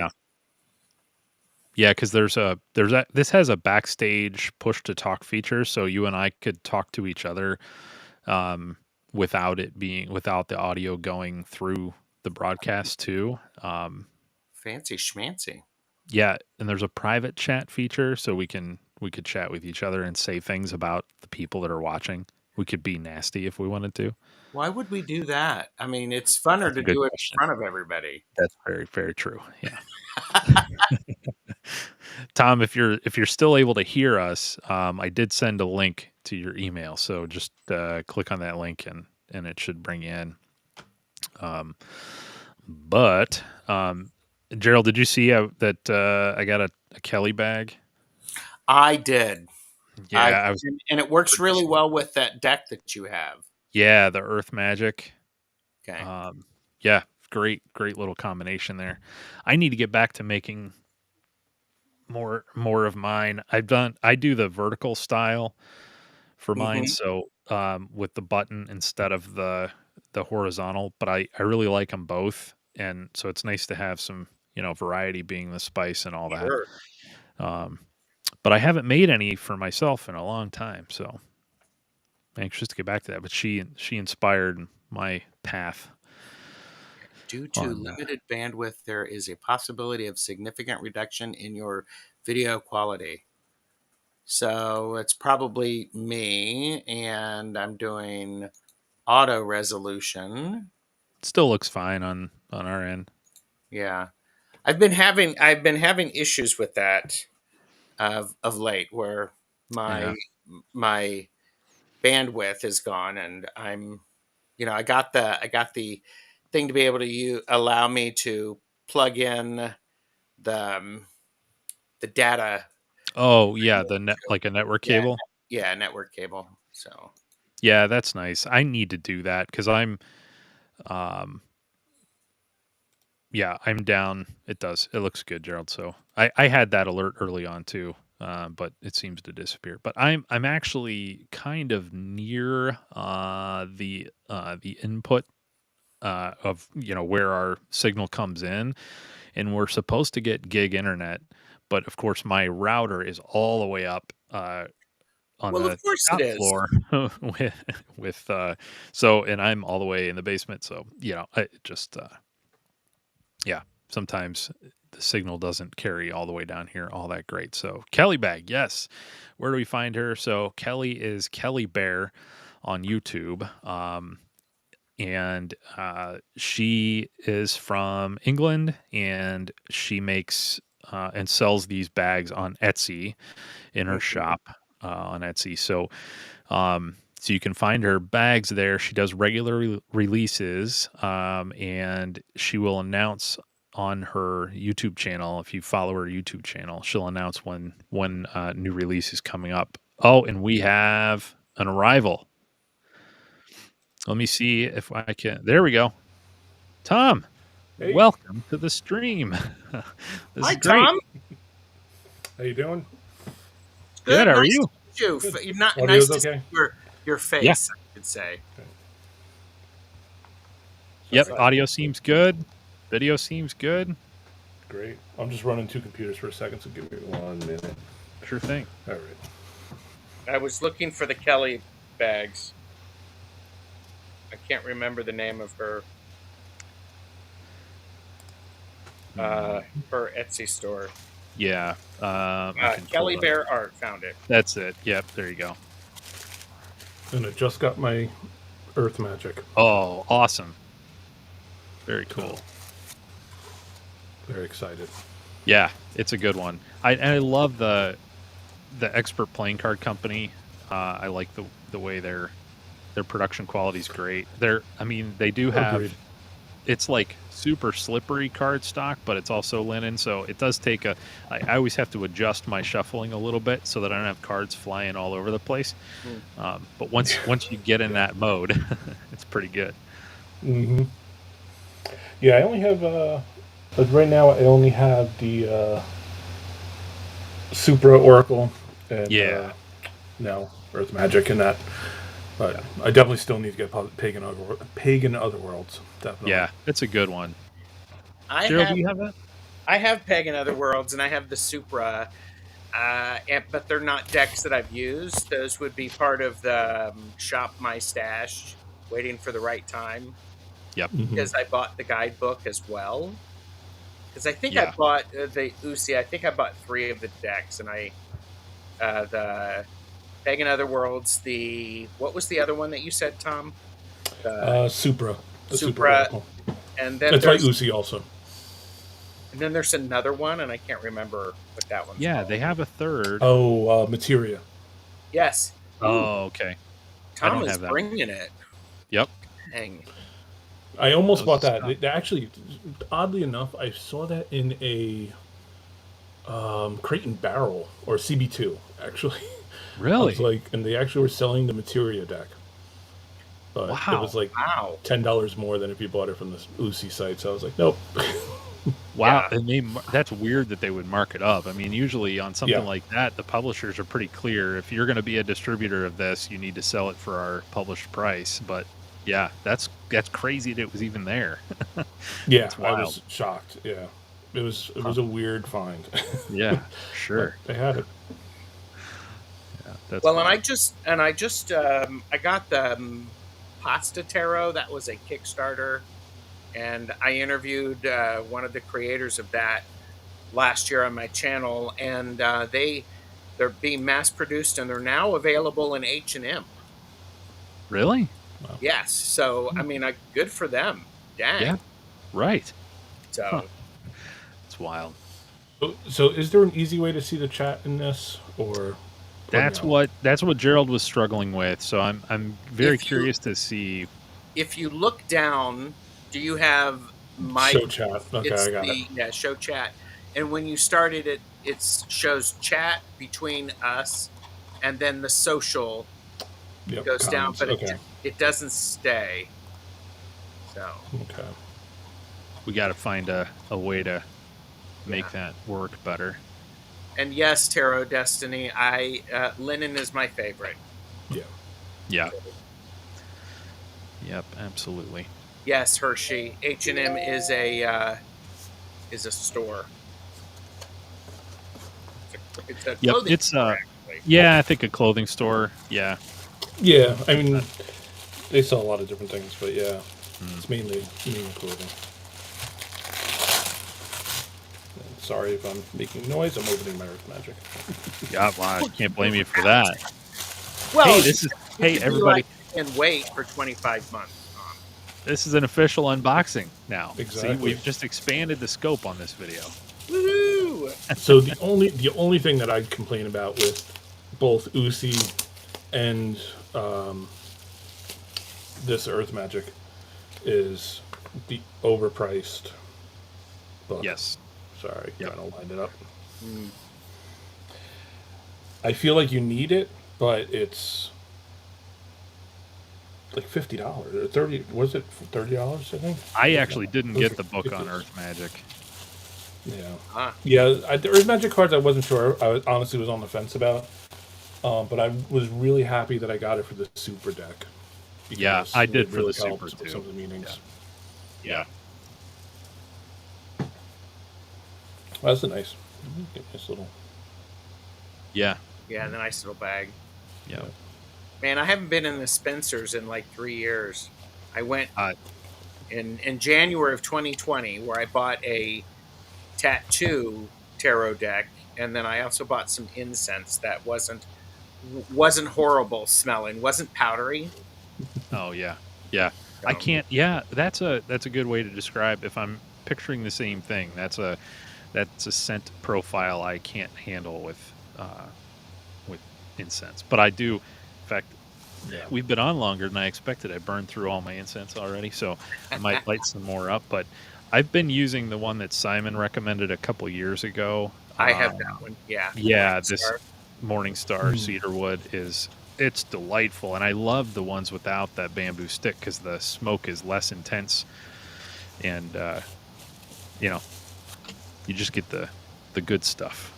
yeah. Because this has a backstage push to talk feature, so you and I could talk to each other um, without the audio going through the broadcast too. Fancy schmancy. Yeah, and there's a private chat feature, so we could chat with each other and say things about the people that are watching. We could be nasty if we wanted to. Why would we do that? I mean, it's funner That's to a good do it in question. front of everybody. That's very, very true. Yeah. Tom, if you're still able to hear us, I did send a link to your email, so just click on that link and it should bring you in. Um, but Gerald, did you see that I got a Kelly bag? I did. I Yeah, I was. and it works really well with that deck that you have. Yeah, the Earth Magic. Okay. Um, yeah, great little combination there. I need to get back to making more of mine. I do the vertical style for mine, Hmm. so with the button instead of the horizontal, but I really like them both, and so it's nice to have some variety being the spice and all that. Sure. Um, but I haven't made any for myself in a long time, so anxious to get back to that. But she inspired my path Due to on. limited bandwidth, there is a possibility of significant reduction in your video quality. So it's probably me, and I'm doing auto resolution. Still looks fine on our end. Yeah. I've been having issues with that of late where my Yeah. my bandwidth is gone, and I got the thing to be able to allow me to plug in the the data. Oh yeah, the net like a network Yeah, cable. yeah, network cable. So Yeah, that's nice. I need to do that because um, yeah, I'm down. It does. It looks good, Gerald. So I had that alert early on too, but it seems to disappear. But I'm actually kind of near the input of where our signal comes in, and we're supposed to get gig internet, but of course my router is all the way up on well, of the course it top is. floor with so and I'm all the way in the basement, so I just yeah, sometimes the signal doesn't carry all the way down here all that great. So Kelly Bag, yes. Where do we find her? So Kelly is Kelly Bear on YouTube. And she is from England, and she makes and sells these bags on Etsy in her Mhm. shop on Etsy. So you can find her bags there. She does regular releases, and she will announce on her YouTube channel. If you follow her YouTube channel, she'll announce when new release is coming up. Oh, and we have an arrival. Let me see if I can. There we go. Tom, Hey, welcome to the stream. This Hi, is great. Tom. how you doing? Good. Good. How are Nice to you? meet you. Good. You're not nice Audio's to see okay? your Yeah. face, I should say. Okay. Yep. Sorry. Audio seems good. Video seems good. Great. I'm just running two computers for a second, so give me 1 minute. Sure thing. All right. I was looking for the Kelly bags. I can't remember the name of uh, Hmm. her Etsy store. Yeah. I can pull Kelly it up. Bear Art found it. That's it. Yep. There you go. And I just got my Earth Magic. Oh, awesome. Very So, cool. very excited. Yeah, it's a good one. I love the Expert Playing Card Company. I like the way their production quality is great. I mean, they do Agreed. have it's like super slippery card stock, but it's also linen, so it does take I always have to adjust my shuffling a little bit so that I don't have cards flying all over the place. Hmm. But once you get in Yeah. that mode, it's pretty good. Mm-hmm. Yeah, I only have like right now I only have the Supra Oracle and Yeah, now Earth Magic and that. But yeah, I definitely still need to get Pagan Otherworlds. Definitely. yeah. It's a good one. I Gerald, do have you have that? I have Peg and Other Worlds, and I have the Supra, but they're not decks that I've used. Those would be part of the shop my stash, waiting for the right time. Yep. Mm-hmm. Because I bought the guidebook as well. Because I think I Yeah. bought the Uzi. I think I bought three of the decks, and the Peg and Other Worlds. The what was the other one that you said, Tom? The Supra, the Super Supra, Oracle. and then That's by there's Uzi also. another one, and I can't remember what that one's Yeah, called. they have a third. Oh, Materia. Yes. Ooh, Oh, okay. I Tom don't is have that one. bringing it. Yep. Dang. I almost Those bought that. stuff. Actually, oddly enough, I saw that in a Crate and Barrel or CB2. Actually, I was Really? like, and they actually were selling the Materia deck, but it was Wow. like Wow. $10 more than if you bought it from the Uzi site. So I was like, nope. Wow. Yeah. And that's weird that they would mark it up. I mean, usually on something Yeah, like that, the publishers are pretty clear. If you're going to be a distributor of this, you need to sell it for our published price. But yeah, that's crazy that it was even there. yeah, That's I wild. was shocked. Yeah, it Huh. was a weird find, Yeah, for but sure. they had it. Yeah, that's Well, and funny. I got the Pasta Tarot. That was a Kickstarter, and I interviewed one of the creators of that last year on my channel, and they're being mass produced, and they're now available in H&M. Really? Wow. Yes, so I mean, good for them. Yeah. Dang. Right. Huh. So It's wild. So, is there an easy way to see the chat in this, or plug me out? That's what Gerald was struggling with. So I'm very if you curious to see. if you look down, do you have my? Show chat. Okay, I It's got it. the show chat, and when you started it, it shows chat between us, and then the social Yep, goes down, comments. but Okay, it doesn't stay. So okay. We got to find a way to yeah, make that work better. and yes, Tarot Destiny. Linen is my favorite. Yeah. Yeah. Yep. Absolutely. Yes, Hershey. H&M is a store. It's a Yep. clothing It's store actually. yeah. I think a clothing store. Yeah. Yeah, I mean, they sell a lot of different things, but yeah, Mm. it's mainly clothing. Sorry if I'm making noise. I'm opening my Earth Magic. Yeah. Wow. I can't blame you for that. Hey, Well, this is you hey could be everybody. like and wait for 25 months, Tom. This is an official unboxing now. See, Exactly. we've just expanded the scope on this video. Woohoo! So the only thing that I'd complain about with both Usi and this Earth Magic is the overpriced book. Yes. Sorry, Yep. trying to line it up. Mm. I feel like you need it, but it's like $50 or 30. Was it $30? I think. I actually It didn't was get the book on ridiculous. Earth Magic. Yeah, Ah, yeah. The Earth Magic cards I wasn't sure. Honestly was on the fence about. But I was really happy that I got it for the Super deck Yeah, because I it did for the really Super helped with too. some of the meanings. Yeah. Well, that's a nice, nice little. Yeah. yeah, the nice little bag. Yeah. Man, I haven't been in the Spencers in like 3 years. I went Uh, in January of 2020 where I bought a tattoo tarot deck, and then I also bought some incense that wasn't horrible smelling, wasn't powdery. oh yeah. Yeah. I So, can't yeah, that's a good way to describe if I'm picturing the same thing. That's a scent profile I can't handle with incense. But I do in fact Yeah. we've been on longer than I expected. I burned through all my incense already, so I might light some more up. But I've been using the one that Simon recommended a couple years ago. I have that one. Yeah, Yeah, this Morningstar. Morningstar Mm. cedarwood is It's delightful, and I love the ones without that bamboo stick because the smoke is less intense, and you know, you just get the good stuff.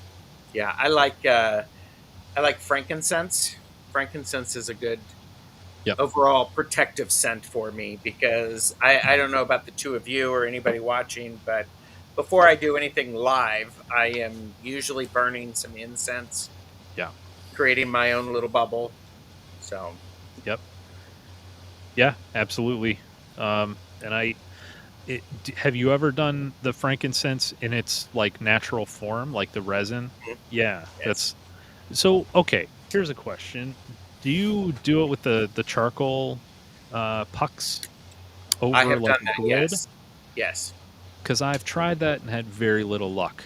Yeah, I like frankincense. Frankincense is a good Yep. overall protective scent for me because I don't know about the two of you or anybody watching, but before I do anything live, I am usually burning some incense, Yeah. creating my own little bubble. So Yep. Yeah. Absolutely. And have you ever done the frankincense in its like natural form, like the resin? mhm, Yeah. yes, That's so. Okay. Here's a question: do you do it with the charcoal pucks I over have like done that. wood? Yes, yes. Because I've tried that and had very little luck.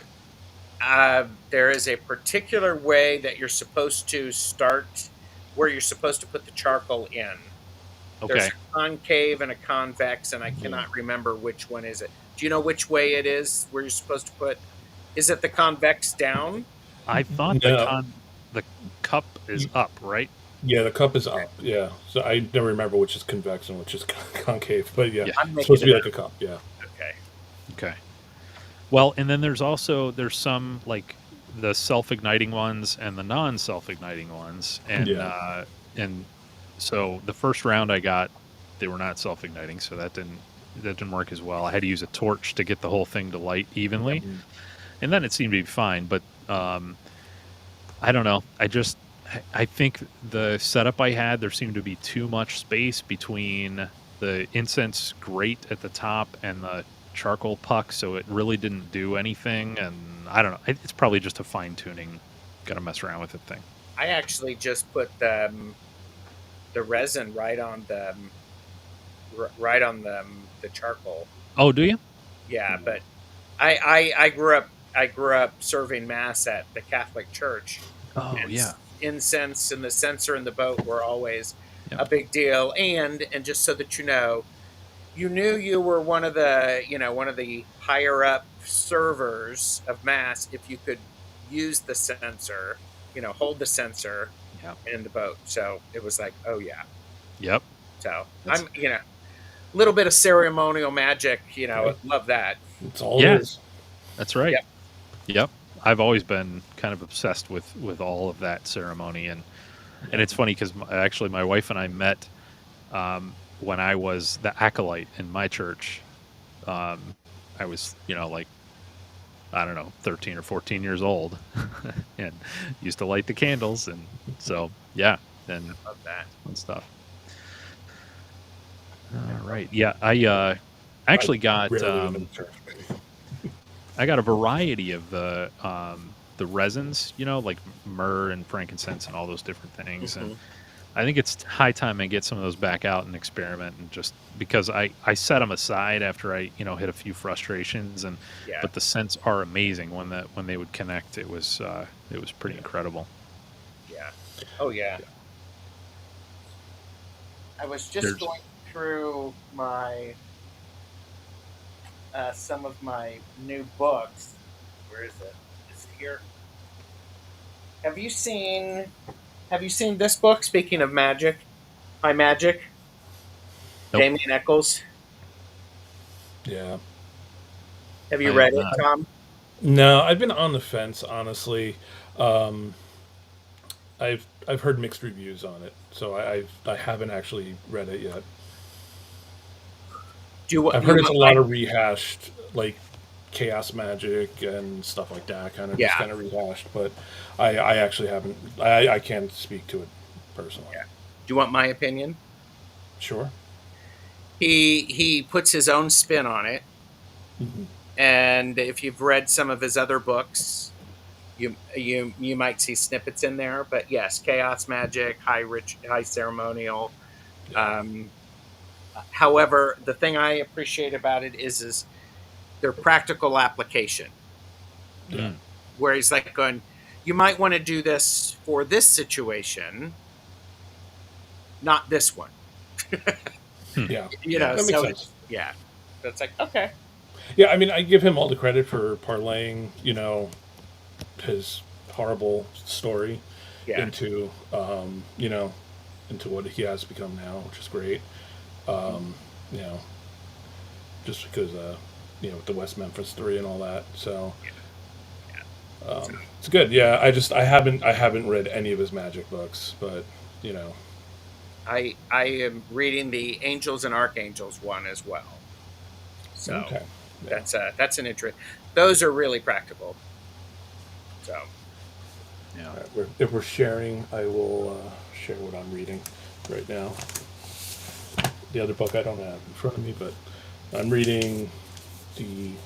There is a particular way that you're supposed to start, where you're supposed to put the charcoal in. There's Okay. a concave and a convex, and I Yeah. cannot remember which one is it. Do you know which way it is where you're supposed to put? Is it the convex down? I thought No, the cup is you, up, right? yeah, the cup is up. Yeah, so I never remember which is convex and which is concave, but yeah, Yeah. I'm it's supposed making to it be like up. a cup. Yeah, Okay. Okay. Well, and then there's some like the self-igniting ones and the non-self-igniting ones, yeah, and so the first round I got, they were not self-igniting, so that didn't work as well. I had to use a torch to get the whole thing to light evenly, mm, and then it seemed to be fine. But I don't know. I think the setup I had, there seemed to be too much space between the incense grate at the top and the charcoal puck, so it really didn't do anything. And I don't know. It's probably just a fine tuning, got to mess around with it thing. I actually just put the resin right on the charcoal. Oh, do you? Yeah, yeah, but I grew up serving mass at the Catholic Church, Oh, and yeah. incense and the censer in the boat were always Yep. a big deal. And just so that you knew you were one of one of the higher up servers of mass if you could use the censer, hold the censer Yeah. in the boat. So it was like, oh yeah. Yep. So That's I'm, a little bit of ceremonial magic, hey, love that. that's all it yeah. is. That's right. Yep. Yep. I've always been kind of obsessed with all of that ceremony, and Yeah, it's funny because actually my wife and I met when I was the acolyte in my church. Um, I was, like, I don't know, 13 or 14 years old and used to light the candles. And so, yeah, and Love that. fun stuff. I All love right. Yeah. I I actually got, rarely went to the church. I got a variety of the resins, like myrrh and frankincense and all those different things. And Mhm. I think it's high time I get some of those back out and experiment, and just because I set them aside after I hit a few frustrations, Yeah. but the scents are amazing when they would connect. It was pretty Yeah, incredible. Yeah. Oh yeah. yeah. I was just There's going through my some of my new books. Where is it? Is it here? Have you seen Have you seen this book? Speaking of magic, My Magic, Nope, Damien Eccles. Yeah. Have I you have read it, not. Tom? No, I've been on the fence, honestly. Um, I've heard mixed reviews on it, so I haven't actually read it yet. I've Do you heard it's want a my? lot of rehashed, like chaos magic and stuff like that, just Yeah. kind of rehashed. But I actually haven't. I can't speak to it personally. Yeah. Do you want my opinion? Sure. He puts his own spin on it, Hmm. and if you've read some of his other books, you might see snippets in there. But yes, chaos magic, high ceremonial. Yeah. Um, However, the thing I appreciate about it is their practical application, Yeah. Mm, where he's like going, you might want to do this for this situation, not this one. hmm, Yeah. Yeah. That makes So sense. it's yeah. So it's like okay, Yeah. I mean, I give him all the credit for parlaying, his horrible story Yeah. into into what he has become now, which is great. You know, just because with the West Memphis Three and all that. So So it's good. Yeah, I haven't read any of his magic books, but you know, I am reading the Angels and Archangels one as well. So okay, yeah. that's an interest. Those are really practical. So Yeah. All right, if we're sharing, I will share what I'm reading right now. The other book I don't have in front of me, but I'm reading the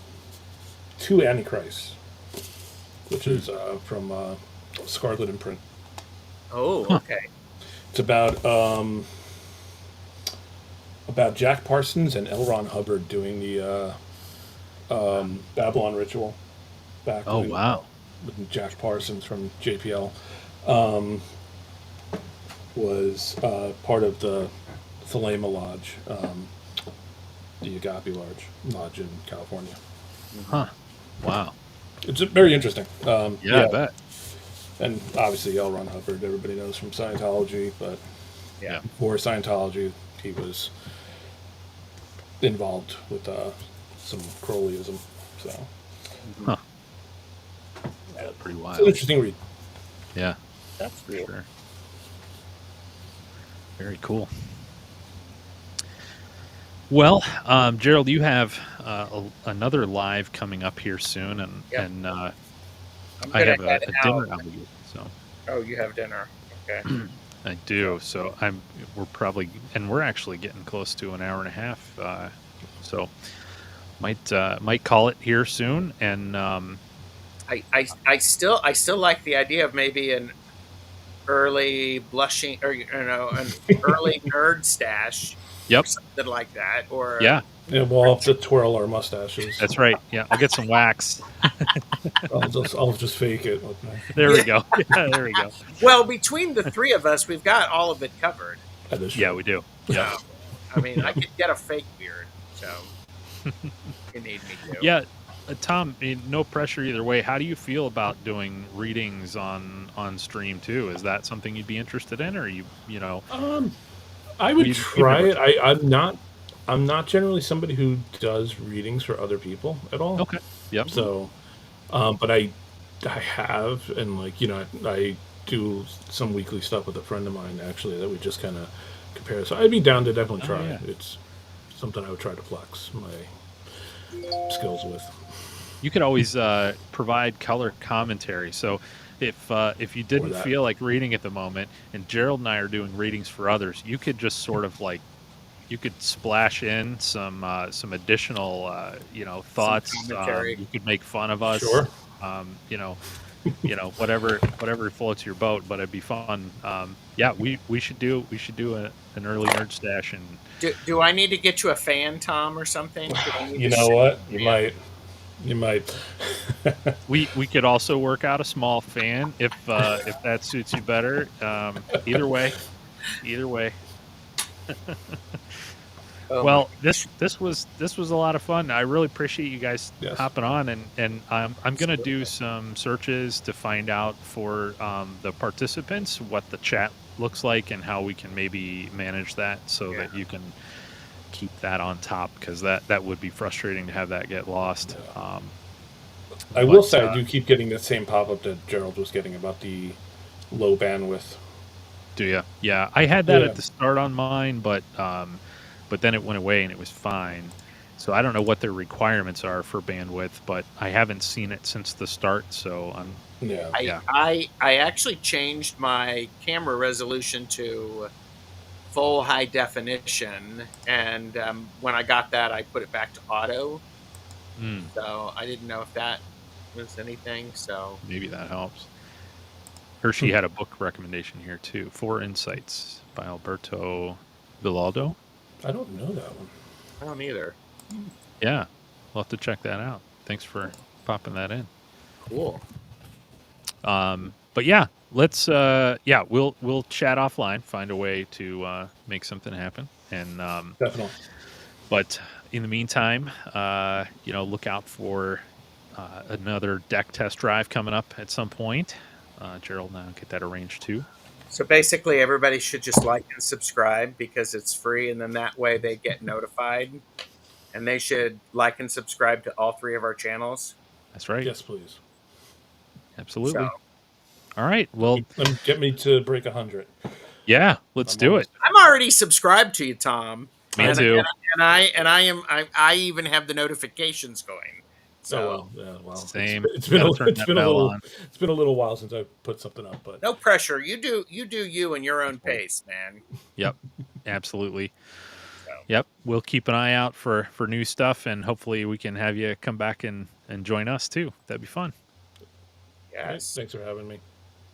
Two Antichrists, which Hmm. is from Scarlet Imprint. oh, Huh. okay. It's about Jack Parsons and L. Ron Hubbard doing the Babylon Ritual back Oh when wow. with Jack Parsons from JPL was part of the Thelema Lodge, the Agape Lodge in California. Hmm. Huh. Wow. It's very interesting. Yeah, I Yeah, bet. and obviously L. Ron Hubbard, everybody knows from Scientology, but Yeah. Yeah. before Scientology, he was involved with some Crowleyism. So Hmm. Huh. Yeah, Pretty it's an wild. interesting read. Yeah, that's for cool. sure. Very cool. Well, Gerald, you have another live coming up here soon, and Yep. I'm I gonna have head a out. dinner obligation. So Oh, you have dinner. Okay. I So do. So we're probably, and we're actually getting close to an hour and a half. So might call it here soon. And I still like the idea of maybe an early blushing, or an early nerd stash or yep, something like that, or yeah, Yeah, we'll have to twirl our mustaches. that's right. Yeah, I'll get some wax. I'll just fake it. There we yeah. go. Yeah, there we go. Well, between the three of us, we've got all of it covered. That is Yeah, true. we do. So Yep, I mean, I yep. could get a fake beard. So if you need me to. Yeah, Tom, no pressure either way. How do you feel about doing readings on stream too? Is that something you'd be interested in, or you know, I would we've try never it. tried. I'm not generally somebody who does readings for other people at all. Okay. Yep. Mhm. So, but I have, and I do some weekly stuff with a friend of mine actually that we just kind of compare. So I'd be down to definitely Oh try it. yeah. It's something I would try to flex my skills with. You could always provide color commentary. So if you Or didn't that. feel like reading at the moment, and Gerald and I are doing readings for others, you could just sort of like you could splash in some additional Some thoughts. commentary. You could make fun of us. Sure. Um, you know, whatever floats your boat, but it'd be fun. Yeah, we should do an early nerd stash, and Do I need to get you a fan, Tom, or something? Do I need You to know sit what? You for you? might. You might. we could also work out a small fan if that suits you better. Either way. Oh my Well, this was a lot of fun. I really appreciate you guys Yes. hopping on, and I'm gonna do some searches to find out for the participants what the chat looks like and how we can maybe manage that so yeah. that you can keep that on top, because that would be frustrating to have that get lost. I will But say I do keep getting that same pop up that Gerald was getting about the low bandwidth. do you? Yeah, I had that Yeah. at the start on mine, but then it went away and it was fine. So I don't know what their requirements are for bandwidth, but I haven't seen it since the start. So I'm Yeah. I yeah. I I actually changed my camera resolution to full high definition, and when I got that, I put it back to auto. Mm, So I didn't know if that was anything. So maybe that helps. Hershey had a book recommendation here too. Four Insights by Alberto Bilaldo. I don't know that one. I don't either. Yeah, we'll have to check that out. Thanks for popping that in. Cool. But yeah, let's we'll chat offline, find a way to make something happen. And Definitely. but in the meantime, look out for another deck test drive coming up at some point. Gerald and I'll get that arranged too. So basically, everybody should just like and subscribe because it's free, and then that way they get notified. And they should like and subscribe to all 3 of our channels. That's right. Yes, please. So Absolutely. All right. Well, Get me to break 100. yeah, let's I'm do almost it. I'm already subscribed to you, Tom. Me and, too. I even have the notifications going. So Oh well, yeah, well. Same. It's been Gotta turn that bell on. it's been a little while since I put something up, but no pressure. You do you in your own pace, man. Yep. Absolutely. So. Yep. We'll keep an eye out for new stuff, and hopefully we can have you come back and join us too. That'd be fun. Yes. thanks for having me.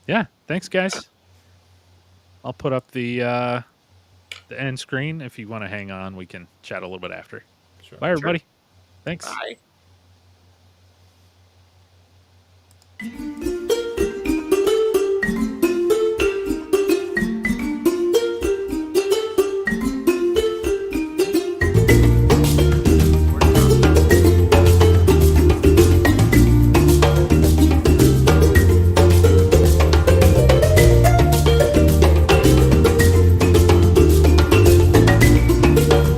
Yeah. Thanks, guys. I'll put up the end screen. If you want to hang on, we can chat a little bit after. Sure. Bye, everybody. Thanks. Bye.